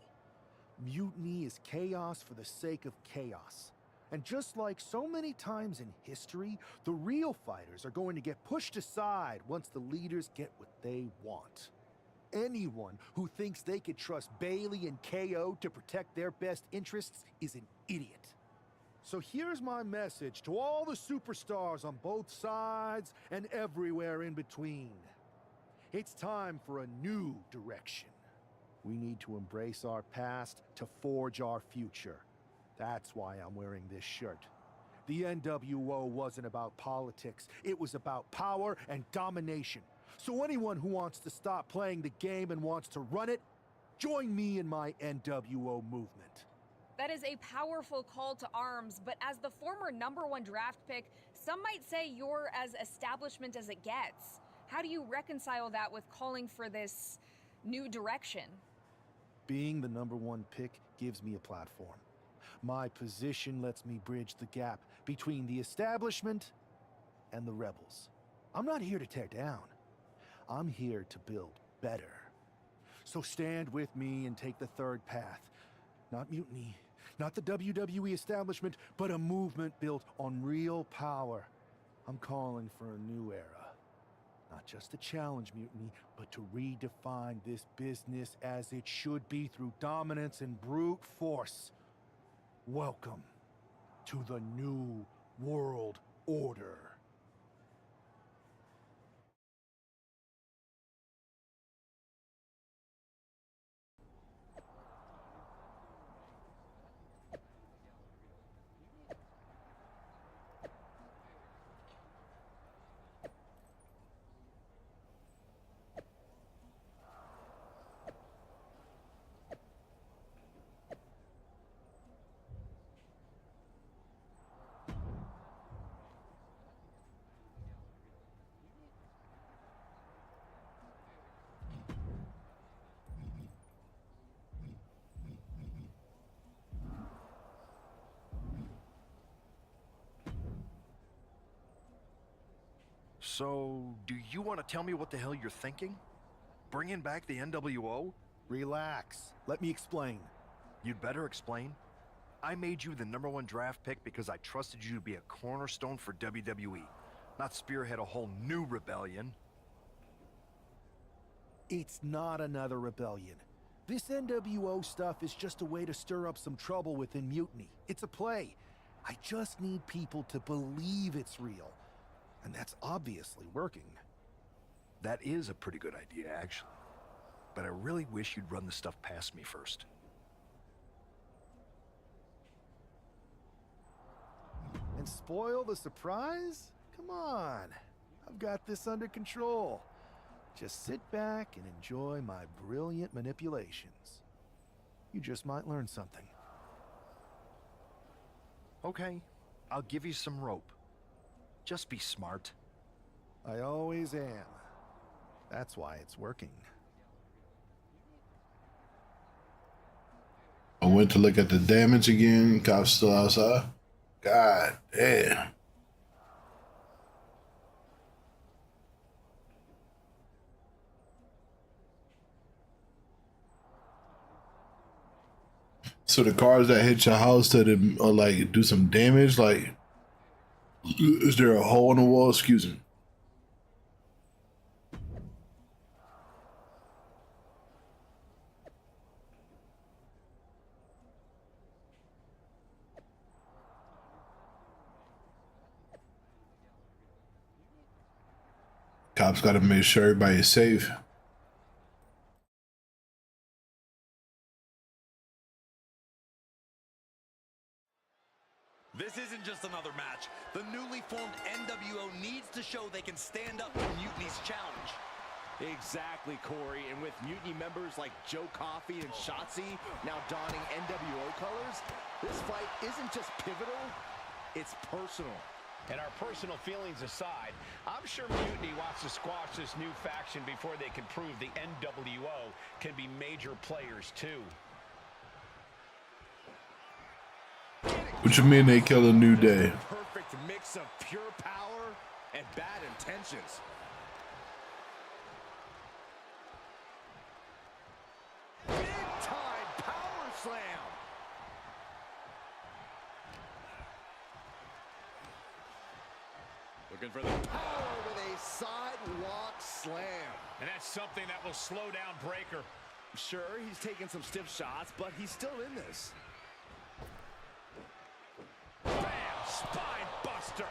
Mutiny is chaos for the sake of chaos. And just like so many times in history, the real fighters are going to get pushed aside once the leaders get what they want. Anyone who thinks they could trust Bailey and KO to protect their best interests is an idiot. So here's my message to all the superstars on both sides and everywhere in between. It's time for a new direction. We need to embrace our past to forge our future. That's why I'm wearing this shirt. The NWO wasn't about politics. It was about power and domination. So anyone who wants to stop playing the game and wants to run it, join me in my NWO movement. That is a powerful call to arms, but as the former #1 draft pick, some might say you're as establishment as it gets. How do you reconcile that with calling for this new direction? Being the #1 pick gives me a platform. My position lets me bridge the gap between the establishment and the rebels. I'm not here to tear down. I'm here to build better. So stand with me and take the third path. Not mutiny, not the WWE establishment, but a movement built on real power. I'm calling for a new era. Not just to challenge mutiny, but to redefine this business as it should be through dominance and brute force. Welcome to the New World Order. So, do you want to tell me what the hell you're thinking? Bringing back the NWO? Relax. Let me explain. You'd better explain. I made you the #1 draft pick because I trusted you to be a cornerstone for WWE, not spearhead a whole new rebellion. It's not another rebellion. This NWO stuff is just a way to stir up some trouble within Mutiny. It's a play. I just need people to believe it's real. And that's obviously working. That is a pretty good idea, actually. But I really wish you'd run the stuff past me first. And spoil the surprise? Come on. I've got this under control. Just sit back and enjoy my brilliant manipulations. You just might learn something. Okay, I'll give you some rope. Just be smart. I always am. That's why it's working. I went to look at the damage again. Cop's still outside. God damn. So the cars that hit your house that like do some damage, like is there a hole in the wall? Excuse me. Cops got to make sure everybody's safe. This isn't just another match. The newly formed NWO needs to show they can stand up to Mutiny's challenge. Exactly, Corey. And with Mutiny members like Joe Coffey and Shotzi now donning NWO colors, this fight isn't just pivotal, it's personal. And our personal feelings aside, I'm sure Mutiny wants to squash this new faction before they can prove the NWO can be major players too. What you mean they kill a New Day? Perfect mix of pure power and bad intentions. Big time power slam. Looking for the power with a sidewalk slam. And that's something that will slow down Breaker. Sure, he's taking some stiff shots, but he's still in this. Bam! Spine buster.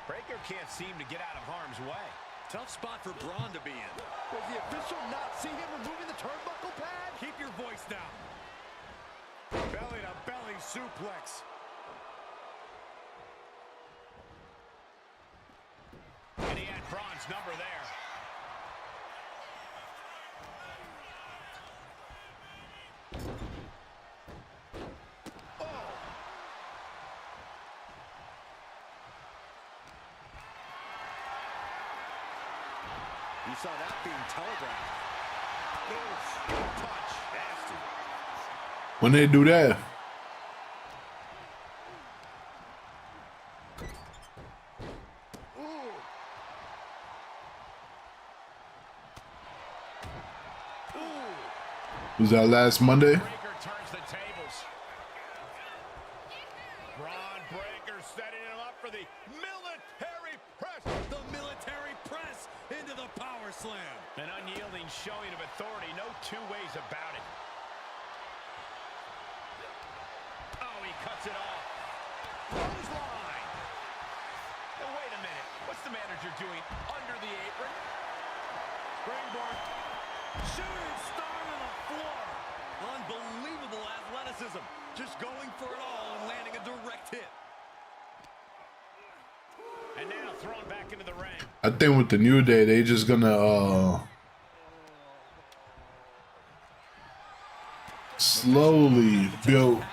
Breaker can't seem to get out of harm's way. Tough spot for Braun to be in. Does the official not see him removing the turnbuckle pad? Keep your voice down. Belly to belly suplex. And he had Braun's number there. You saw that being telegraphed. Punch. Nasty. When they do that, was that last Monday? Breaker turns the tables. Braun Breaker setting him up for the military press. The military press into the power slam. An unyielding showing of authority. No two ways about it. Oh, he cuts it off. Clothesline. Now, wait a minute. What's the manager doing under the apron? Springboard. Shooting star to the floor. Unbelievable athleticism. Just going for it all and landing a direct hit. And now thrown back into the ring. I think with the New Day, they just gonna slowly build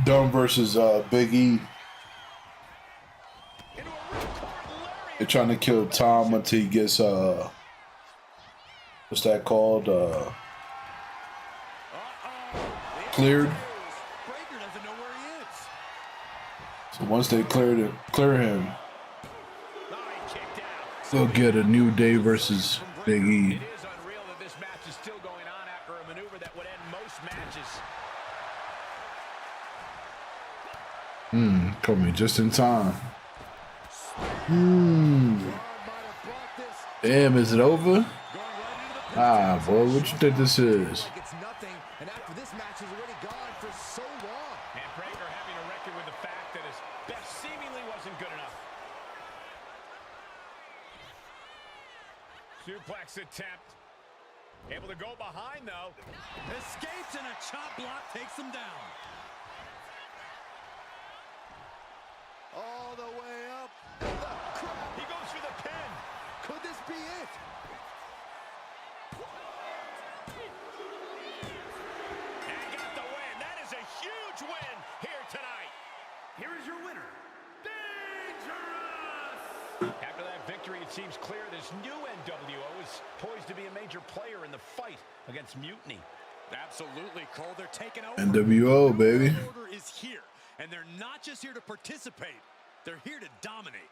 Dunn versus Big E. They're trying to kill Tom until he gets what's that called? Cleared. So once they clear him, they'll get a New Day versus Big E. It is unreal that this match is still going on after a maneuver that would end most matches. Coming just in time. Damn, is it over? Ah, boy, what you think this is? It's nothing, and after this match is already gone for so long. And Breaker having a record with the fact that his best seemingly wasn't good enough. Suplex attempt. Able to go behind, though. Escapes and a chop block takes him down. All the way up. He goes for the pin. Could this be it? And got the win. That is a huge win here tonight. Here is your winner, After that victory, it seems clear this new NWO is poised to be a major player in the fight against Mutiny. Absolutely, Cole. They're taking over. NWO, baby. The Order is here, and they're not just here to participate. They're here to dominate.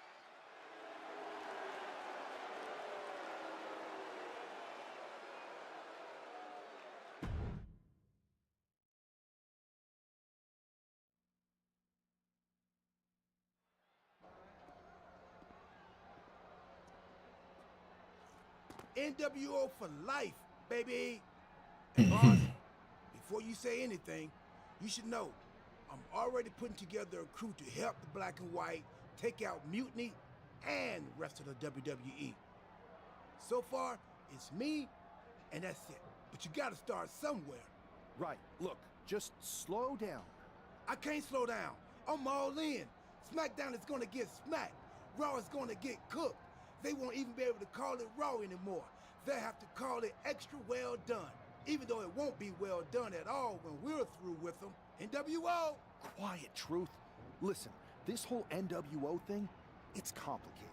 NWO for life, baby. And boss, before you say anything, you should know I'm already putting together a crew to help the Black and White take out Mutiny and the rest of the WWE. So far, it's me, and that's it. But you gotta start somewhere. Right. Look, just slow down. I can't slow down. I'm all in. SmackDown is gonna get smacked. Raw is gonna get cooked. They won't even be able to call it Raw anymore. They'll have to call it extra well done, even though it won't be well done at all when we're through with them. NWO! Quiet, Truth. Listen, this whole NWO thing, it's complicated.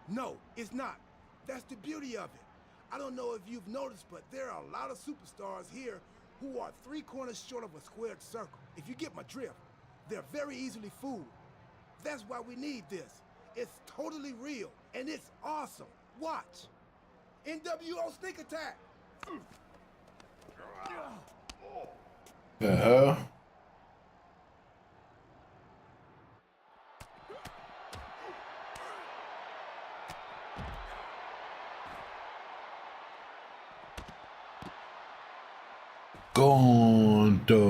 No, it's not. That's the beauty of it. I don't know if you've noticed, but there are a lot of superstars here who are 3 corners short of a squared circle. If you get my drift, they're very easily fooled. That's why we need this. It's totally real, and it's awesome. Watch. NWO Sneak Attack. The hell? Gondo.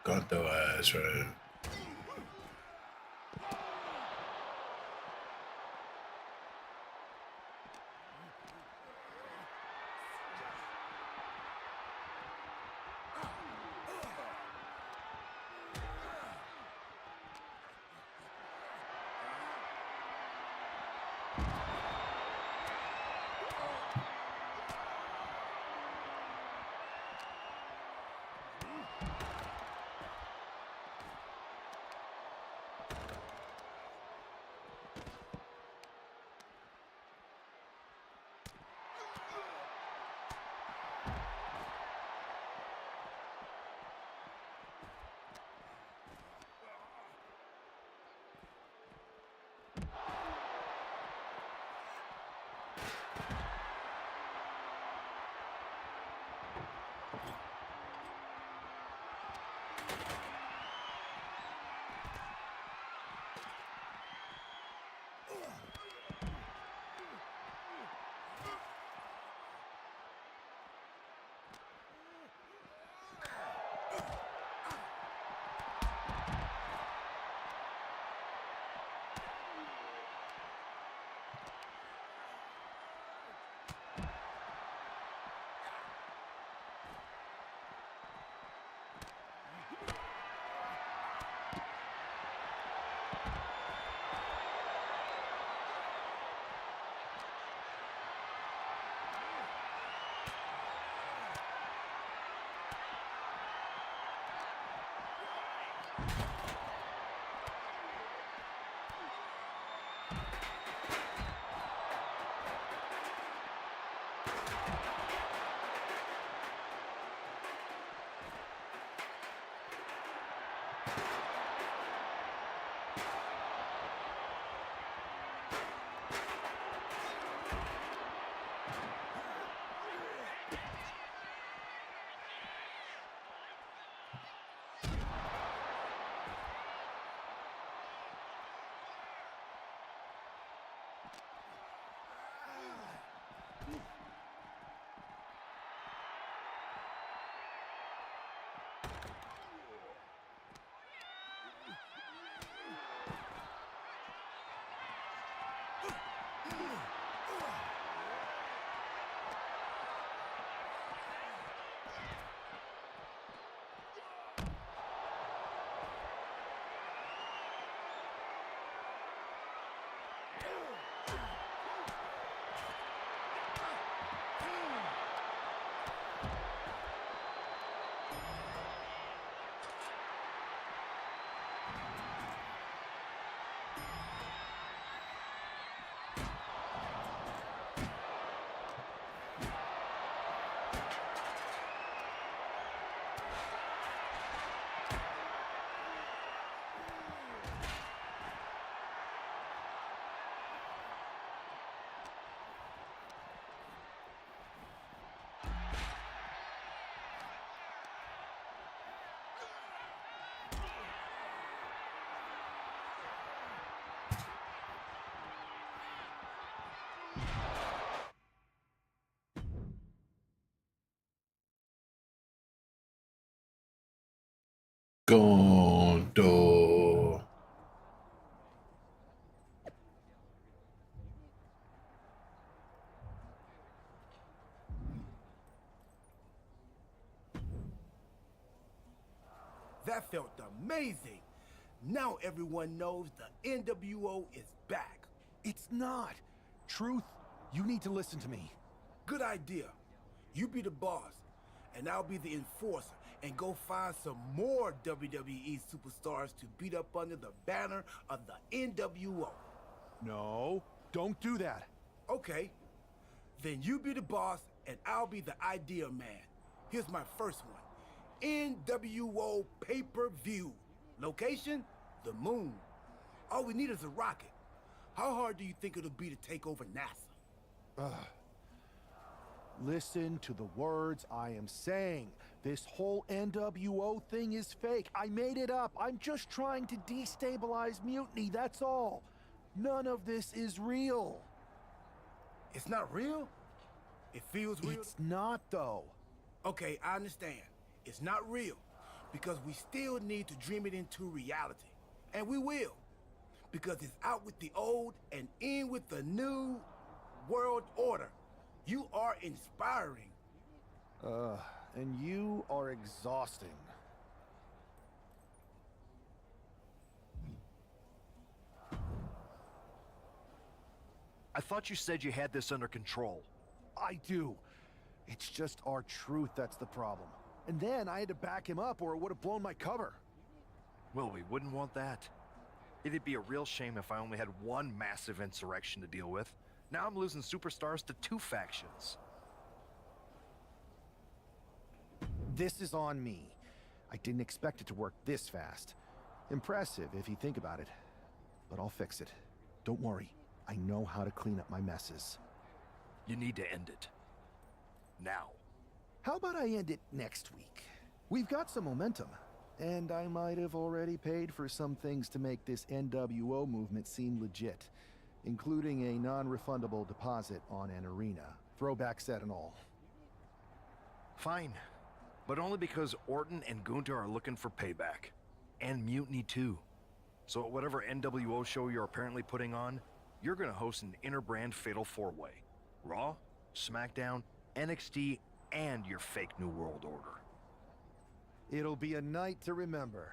Got the ass right. Gondo. That felt amazing. Now everyone knows the NWO is back. It's not. Truth, you need to listen to me. Good idea. You be the boss, and I'll be the enforcer, and go find some more WWE superstars to beat up under the banner of the NWO. No, don't do that. Okay. Then you be the boss, and I'll be the idea man. Here's my first one. NWO pay-per-view. Location? The moon. All we need is a rocket. How hard do you think it'll be to take over NASA? Listen to the words I am saying. This whole NWO thing is fake. I made it up. I'm just trying to destabilize Mutiny, that's all. None of this is real. It's not real? It feels real? It's not, though. Okay, I understand. It's not real, because we still need to dream it into reality. And we will. Because it's out with the old and in with the new world order. You are inspiring. And you are exhausting. I thought you said you had this under control. I do. It's just our truth that's the problem. And then I had to back him up or it would have blown my cover. Well, we wouldn't want that. It'd be a real shame if I only had one massive insurrection to deal with. Now I'm losing superstars to 2 factions. This is on me. I didn't expect it to work this fast. Impressive if you think about it. But I'll fix it. Don't worry. I know how to clean up my messes. You need to end it. Now. How about I end it next week? We've got some momentum. And I might have already paid for some things to make this NWO movement seem legit, including a non-refundable deposit on an arena, throwback set and all. Fine, but only because Orton and Gunther are looking for payback. And Mutiny too. So at whatever NWO show you're apparently putting on, you're gonna host an inter-brand fatal 4-way. Raw, SmackDown, NXT, and your fake New World Order. It'll be a night to remember.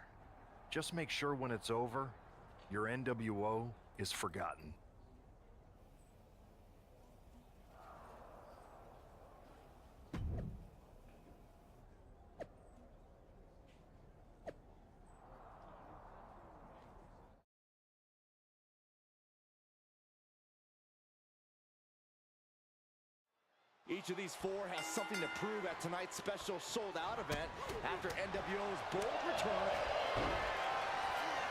Just make sure when it's over, your NWO is forgotten. Each of these 4 has something to prove at tonight's special sold-out event after NWO's bold return.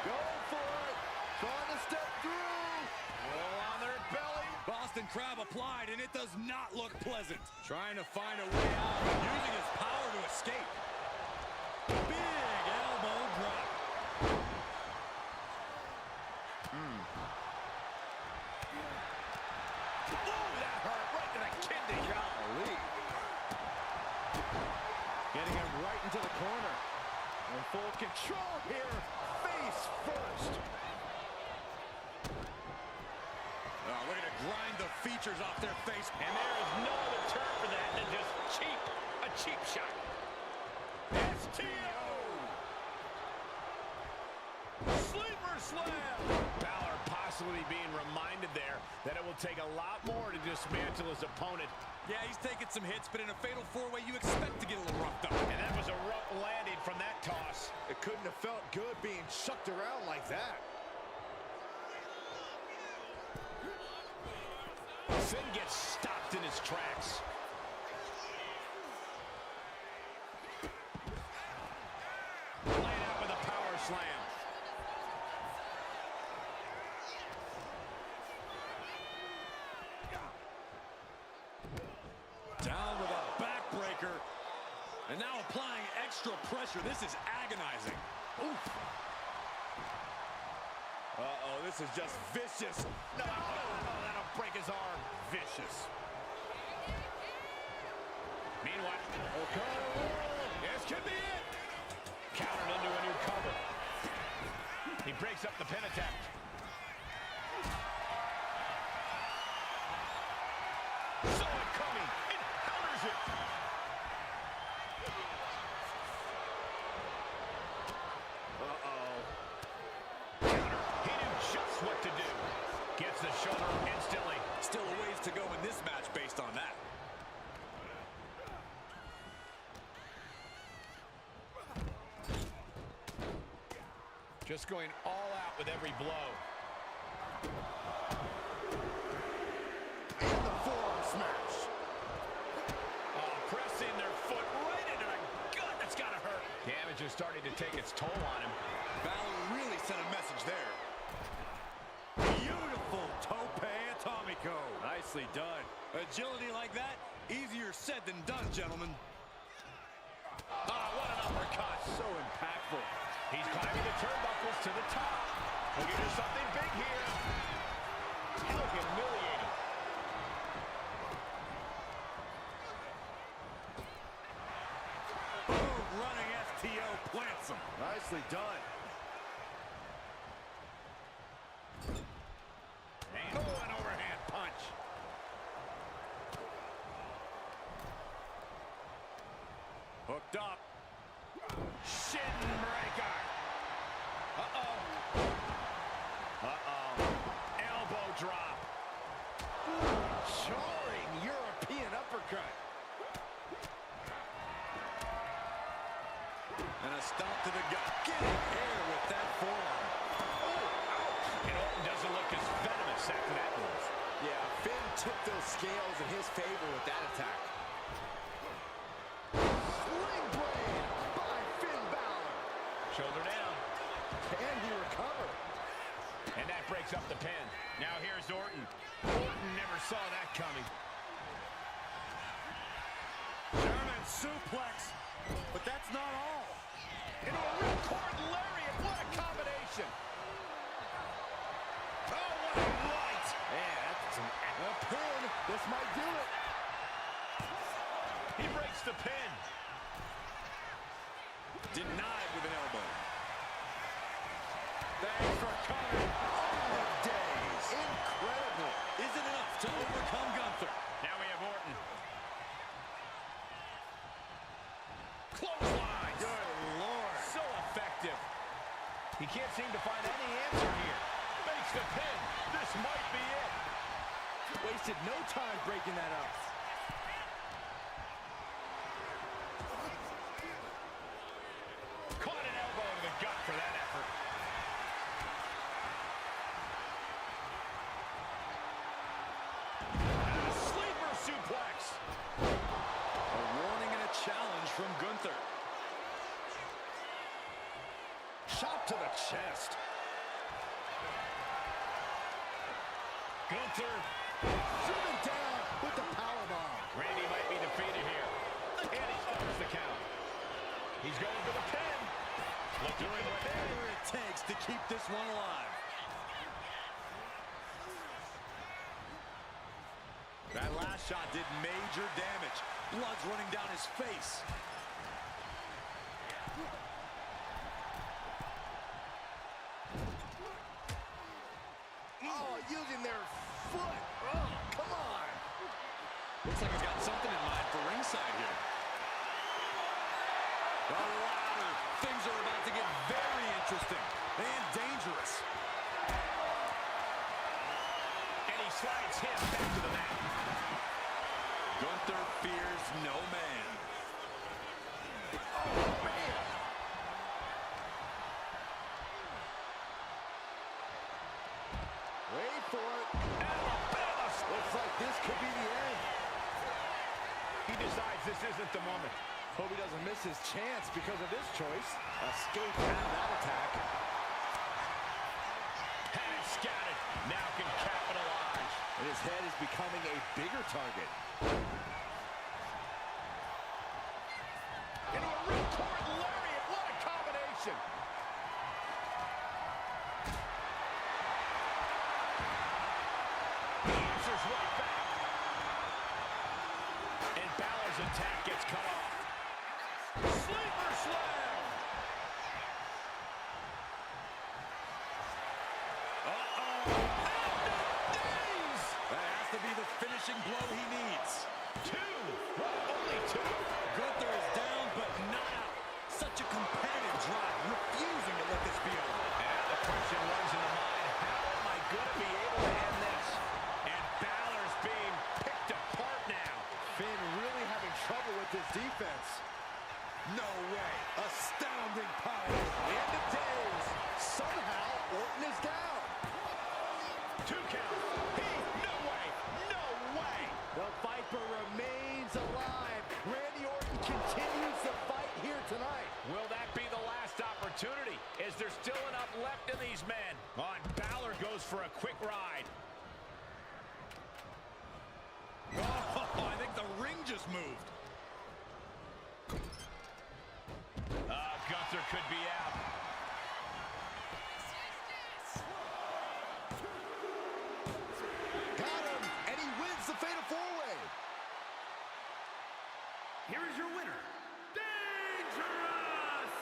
Going for it, trying to step through. Roll on their belly. Boston Crab applied, and it does not look pleasant. Trying to find a way out, using his power to escape. Big elbow drop. Oh, that hurt right to the kidney. Golly. Getting him right into the corner. In full control here. Face first. Oh, look at it grind the features off their face. And there is no other term for that than just cheap. A cheap shot. STO. Sleeper slam. Balor possibly being reminded there that it will take a lot more to dismantle his opponent. Yeah, he's taking some hits, but in a fatal 4-way, you expect to get a little roughed up. And that was a rough landing from that toss. It couldn't have felt good being chucked around like that. Finn gets stopped in his tracks. Laid out with a power slam. Down with a backbreaker. And now applying extra pressure. This is agonizing. Oof. Uh-oh, this is just vicious. No, that'll break his arm. Vicious. Meanwhile, O'Connor, this could be it. Countered into a new cover. He breaks up the pin attempt. Saw it coming and counters it. Counter. He knew just what to do. Gets the shoulder up instantly. Still a ways to go in this match based on that. Just going all out with every blow. And the forearm smash. Pressing their foot right into the gut. That's gotta hurt. Damage is starting to take its toll on him. Balor really sent a message there. Beautiful tope atomico. Nicely done. Agility like that, easier said than done, gentlemen. What an uppercut. So impactful. He's climbing the turnbuckles to the top. Looking for something big here. How humiliating. Boom, running STO plants him. Nicely done. Oh, an overhand punch. Hooked up. Shin breaker. Elbow drop. Jarring European uppercut. And a stomp to the gut. Getting air with that forearm. And Orton doesn't look as venomous after that move. Yeah, Finn took those scales in his favor with that attack. Sling blade by Finn Balor. Shoulder down. Can he recover? And that breaks up the pin. Now here's Orton. Orton never saw that coming. German suplex. But that's not all. Into a ripcord lariat. What a combination. Oh, what a right. Man, that's a pin. This might do it. He breaks the pin. Denied with an elbow. Thanks for coming. Oh, days. Incredible. Is it enough to overcome Gunther? Now we have Orton. Clothesline. Good Lord. So effective. He can't seem to find any answer here. Makes the pin. This might be it. Wasted no time breaking that up. Caught an elbow to the gut for that effort. And a sleeper suplex. A warning and a challenge from Gunther. Shot to the chest. Gunther. Driven down with the powerbomb. Randy might be defeated here. And he stops the count. He's going for the pin. Looking Doing whatever it takes to keep this one alive. That last shot did major damage. Blood's running down his face. Oh, using their foot. Oh, come on. Looks like he's got something in mind for ringside here. The ladder. Things are about to get very interesting and dangerous. And he slides him back to the mat. Gunther fears no man. Oh, man. Wait for it. Alabama. Looks like this could be the end. He decides this isn't the moment. Hope he doesn't miss his chance because of this choice. Escaped out of that attack. Had it scouted. Now can capitalize. And his head is becoming a bigger target. Into a ripcord lariat. What a combination. He answers right back. And Balor's attack gets cut off. Sleeper slam. two. Gunther is down, but not out. Such a competitive drive, refusing to let this be over. And the question runs in the mind, how am I going to be able to end this? And Balor's being picked apart now. Finn really having trouble with his defense. No way. Astounding power. End of days. Somehow, Orton is down. 2 count. No way. No way. The Viper remains alive. Randy Orton continues the fight here tonight. Will that be the last opportunity? Is there still enough left in these men? On Balor goes for a quick ride. Oh, I think the ring just moved. Gunther could be out. Got him, and he wins the Fatal 4-Way. Here is your winner, Dangerous!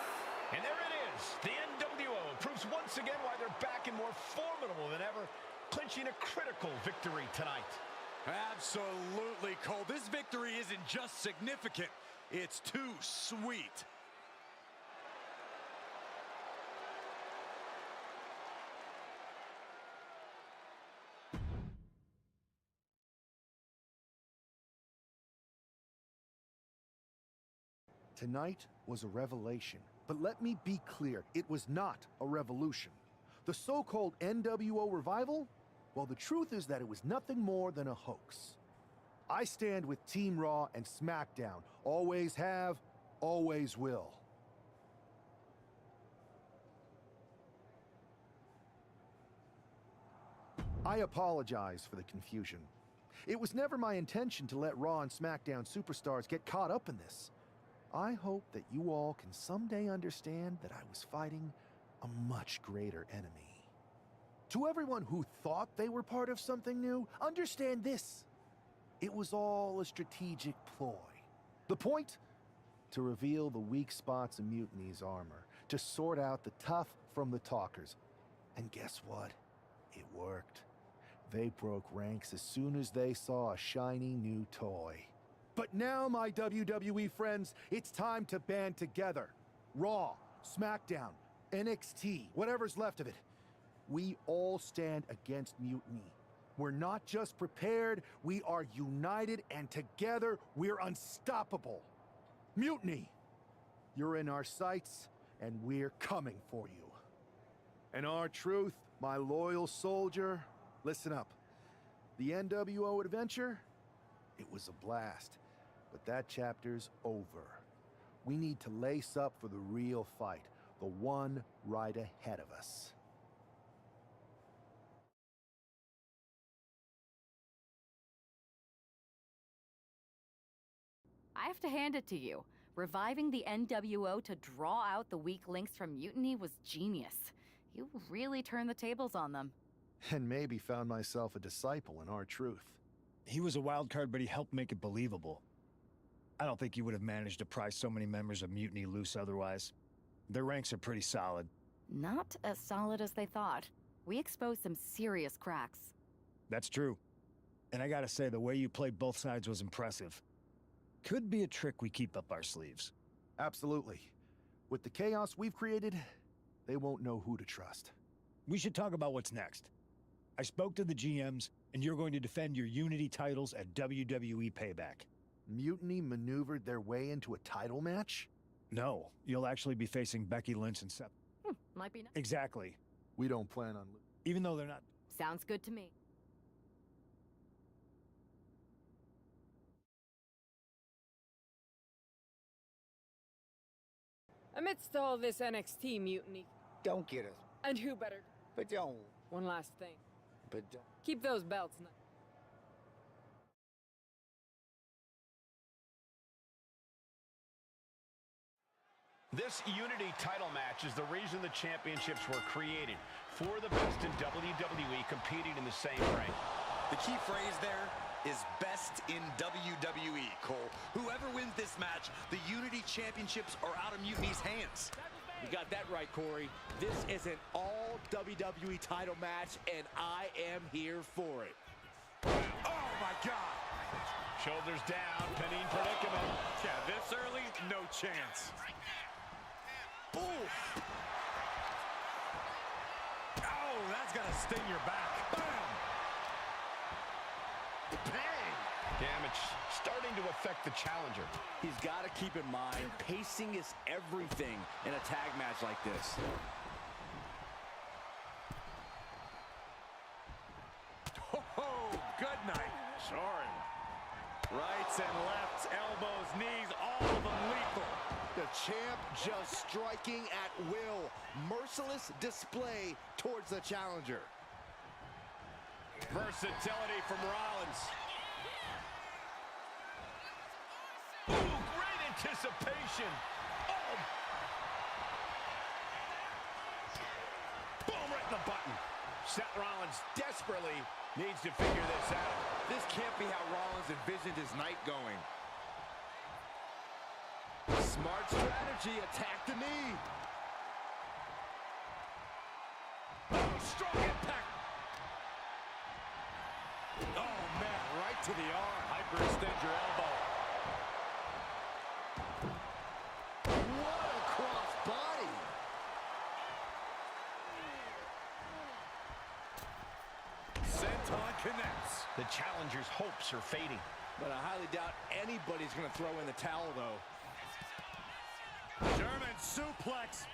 And there it is. The NWO proves once again why they're back and more formidable than ever, clinching a critical victory tonight. Absolutely, Cole. This victory isn't just significant. It's too sweet. Tonight was a revelation. But let me be clear, it was not a revolution. The so-called NWO revival? Well, the truth is that it was nothing more than a hoax. I stand with Team Raw and SmackDown. Always have, always will. I apologize for the confusion. It was never my intention to let Raw and SmackDown superstars get caught up in this. I hope that you all can someday understand that I was fighting a much greater enemy. To everyone who thought they were part of something new, understand this. It was all a strategic ploy. The point? To reveal the weak spots in Mutiny's armor, to sort out the tough from the talkers. And guess what? It worked. They broke ranks as soon as they saw a shiny new toy. But now, my WWE friends, it's time to band together. Raw, SmackDown, NXT, whatever's left of it. We all stand against mutiny. We're not just prepared, we are united, and together we're unstoppable. Mutiny! You're in our sights, and we're coming for you. And our truth, my loyal soldier, listen up. The NWO adventure, it was a blast. But that chapter's over. We need to lace up for the real fight, the one right ahead of us. I have to hand it to you. Reviving the NWO to draw out the weak links from Mutiny was genius. You really turned the tables on them. And maybe found myself a disciple in our truth. He was a wild card, but he helped make it believable. I don't think you would have managed to pry so many members of Mutiny loose otherwise. Their ranks are pretty solid. Not as solid as they thought. We exposed some serious cracks. That's true. And I gotta say, the way you played both sides was impressive. Could be a trick we keep up our sleeves. Absolutely. With the chaos we've created, they won't know who to trust. We should talk about what's next. I spoke to the GMs, and you're going to defend your Unity titles at WWE Payback. Mutiny maneuvered their way into a title match? No, you'll actually be facing Becky Lynch and Seth. Might be nice. Exactly. We don't plan on... Even though they're not... Sounds good to me. Amidst all this NXT mutiny... Don't get us. And who better? But don't. One last thing. But don't. Keep those belts. This Unity title match is the reason the championships were created. For the best in WWE competing in the same ring. The key phrase there is best in WWE, Cole. Whoever wins this match, the Unity Championships are out of Mutiny's hands. You got that right, Corey. This is an all WWE title match, and I am here for it. Oh, my God. Shoulders down, pinning predicament. Yeah, this early, no chance. Ooh. Oh, that's gonna sting your back. Bam! Bang! Damage starting to affect the challenger. He's got to keep in mind, pacing is everything in a tag match like this. Oh, good night. Sorry. Rights and lefts, elbows, knees, all of them lethal. The champ just striking at will. Merciless display towards the challenger. Versatility from Rollins. Ooh, great anticipation. Oh. Boom, right in the button. Seth Rollins desperately needs to figure this out. This can't be how Rollins envisioned his night going. Smart strategy, attack the knee. Oh, strong impact. Oh, man, right to the arm. Hyperextend your elbow. What a cross body. Senton connects. The challenger's hopes are fading. But I highly doubt anybody's going to throw in the towel, though. German suplex.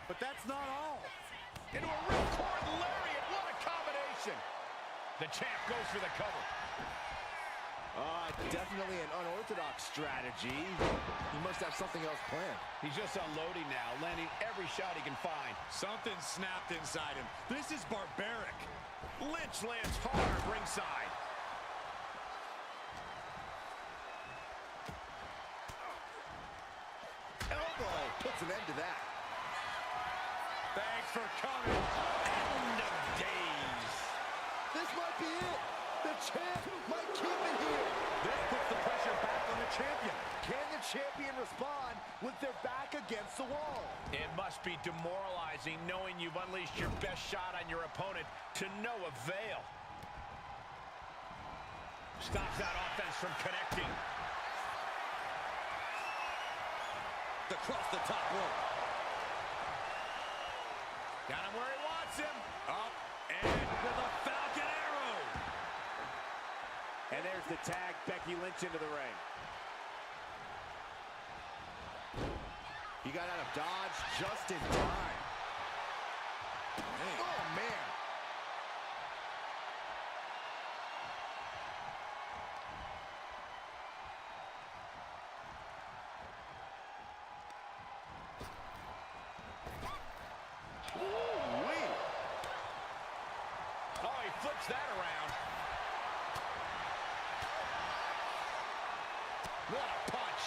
But that's not all. Into a ripcord lariat. What a combination. The champ goes for the cover. Definitely an unorthodox strategy. He must have something else planned. He's just unloading now, landing every shot he can find. Something snapped inside him. This is barbaric. Lynch lands hard ringside. Elbow puts an end to that. Thanks for coming. End of days. This might be it. The champ might keep it here. This puts the pressure back on the champion. Can the champion respond with their back against the wall? It must be demoralizing knowing you've unleashed your best shot on your opponent to no avail. Stops that offense from connecting. Across the top rope. Got him where he wants him. Up and with a Falcon Arrow. And there's the tag, Becky Lynch into the ring. He got out of dodge just in time. Oh, man. Ooh-wee. Oh, he flips that around. What a punch.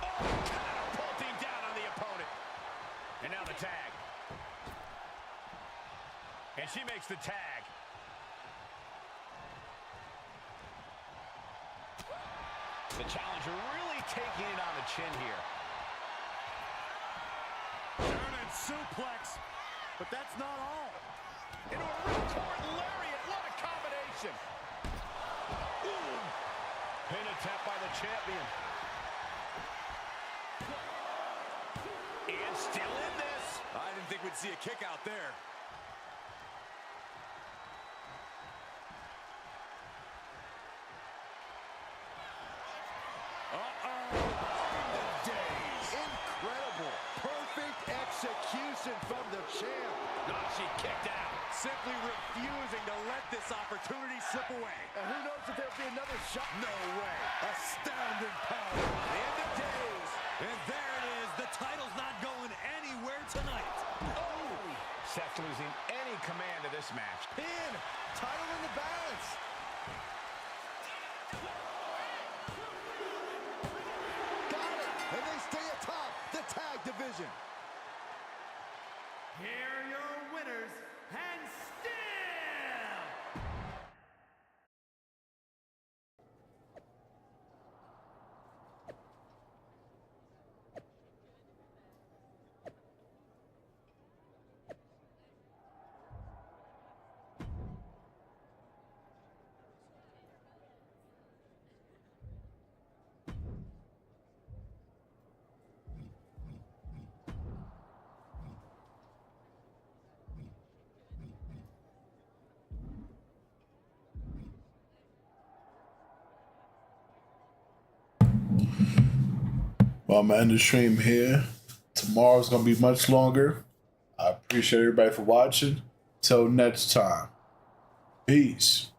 Oh, catapulting down on the opponent. And now the tag. And she makes the tag. The challenger really taking it on the chin here. German suplex. But that's not all. Into a ripcord lariat. What a combination. Ooh. Pin attempt by the champion. And still in this. I didn't think we'd see a kick out there. Incredible. Perfect execution from the champ. Oh, she kicked out. Simply refusing to let this opportunity slip away. And who knows if there'll be another shot. No way. Astounding power. End of days. And there it is. The title's not going anywhere tonight. Oh! Seth losing any command of this match. Pin. Title in the balance. Got it. And they stay atop the tag division. Here are your winners, and still Well, I'm gonna end the stream here. Tomorrow's gonna be much longer. I appreciate everybody for watching. Till next time. Peace.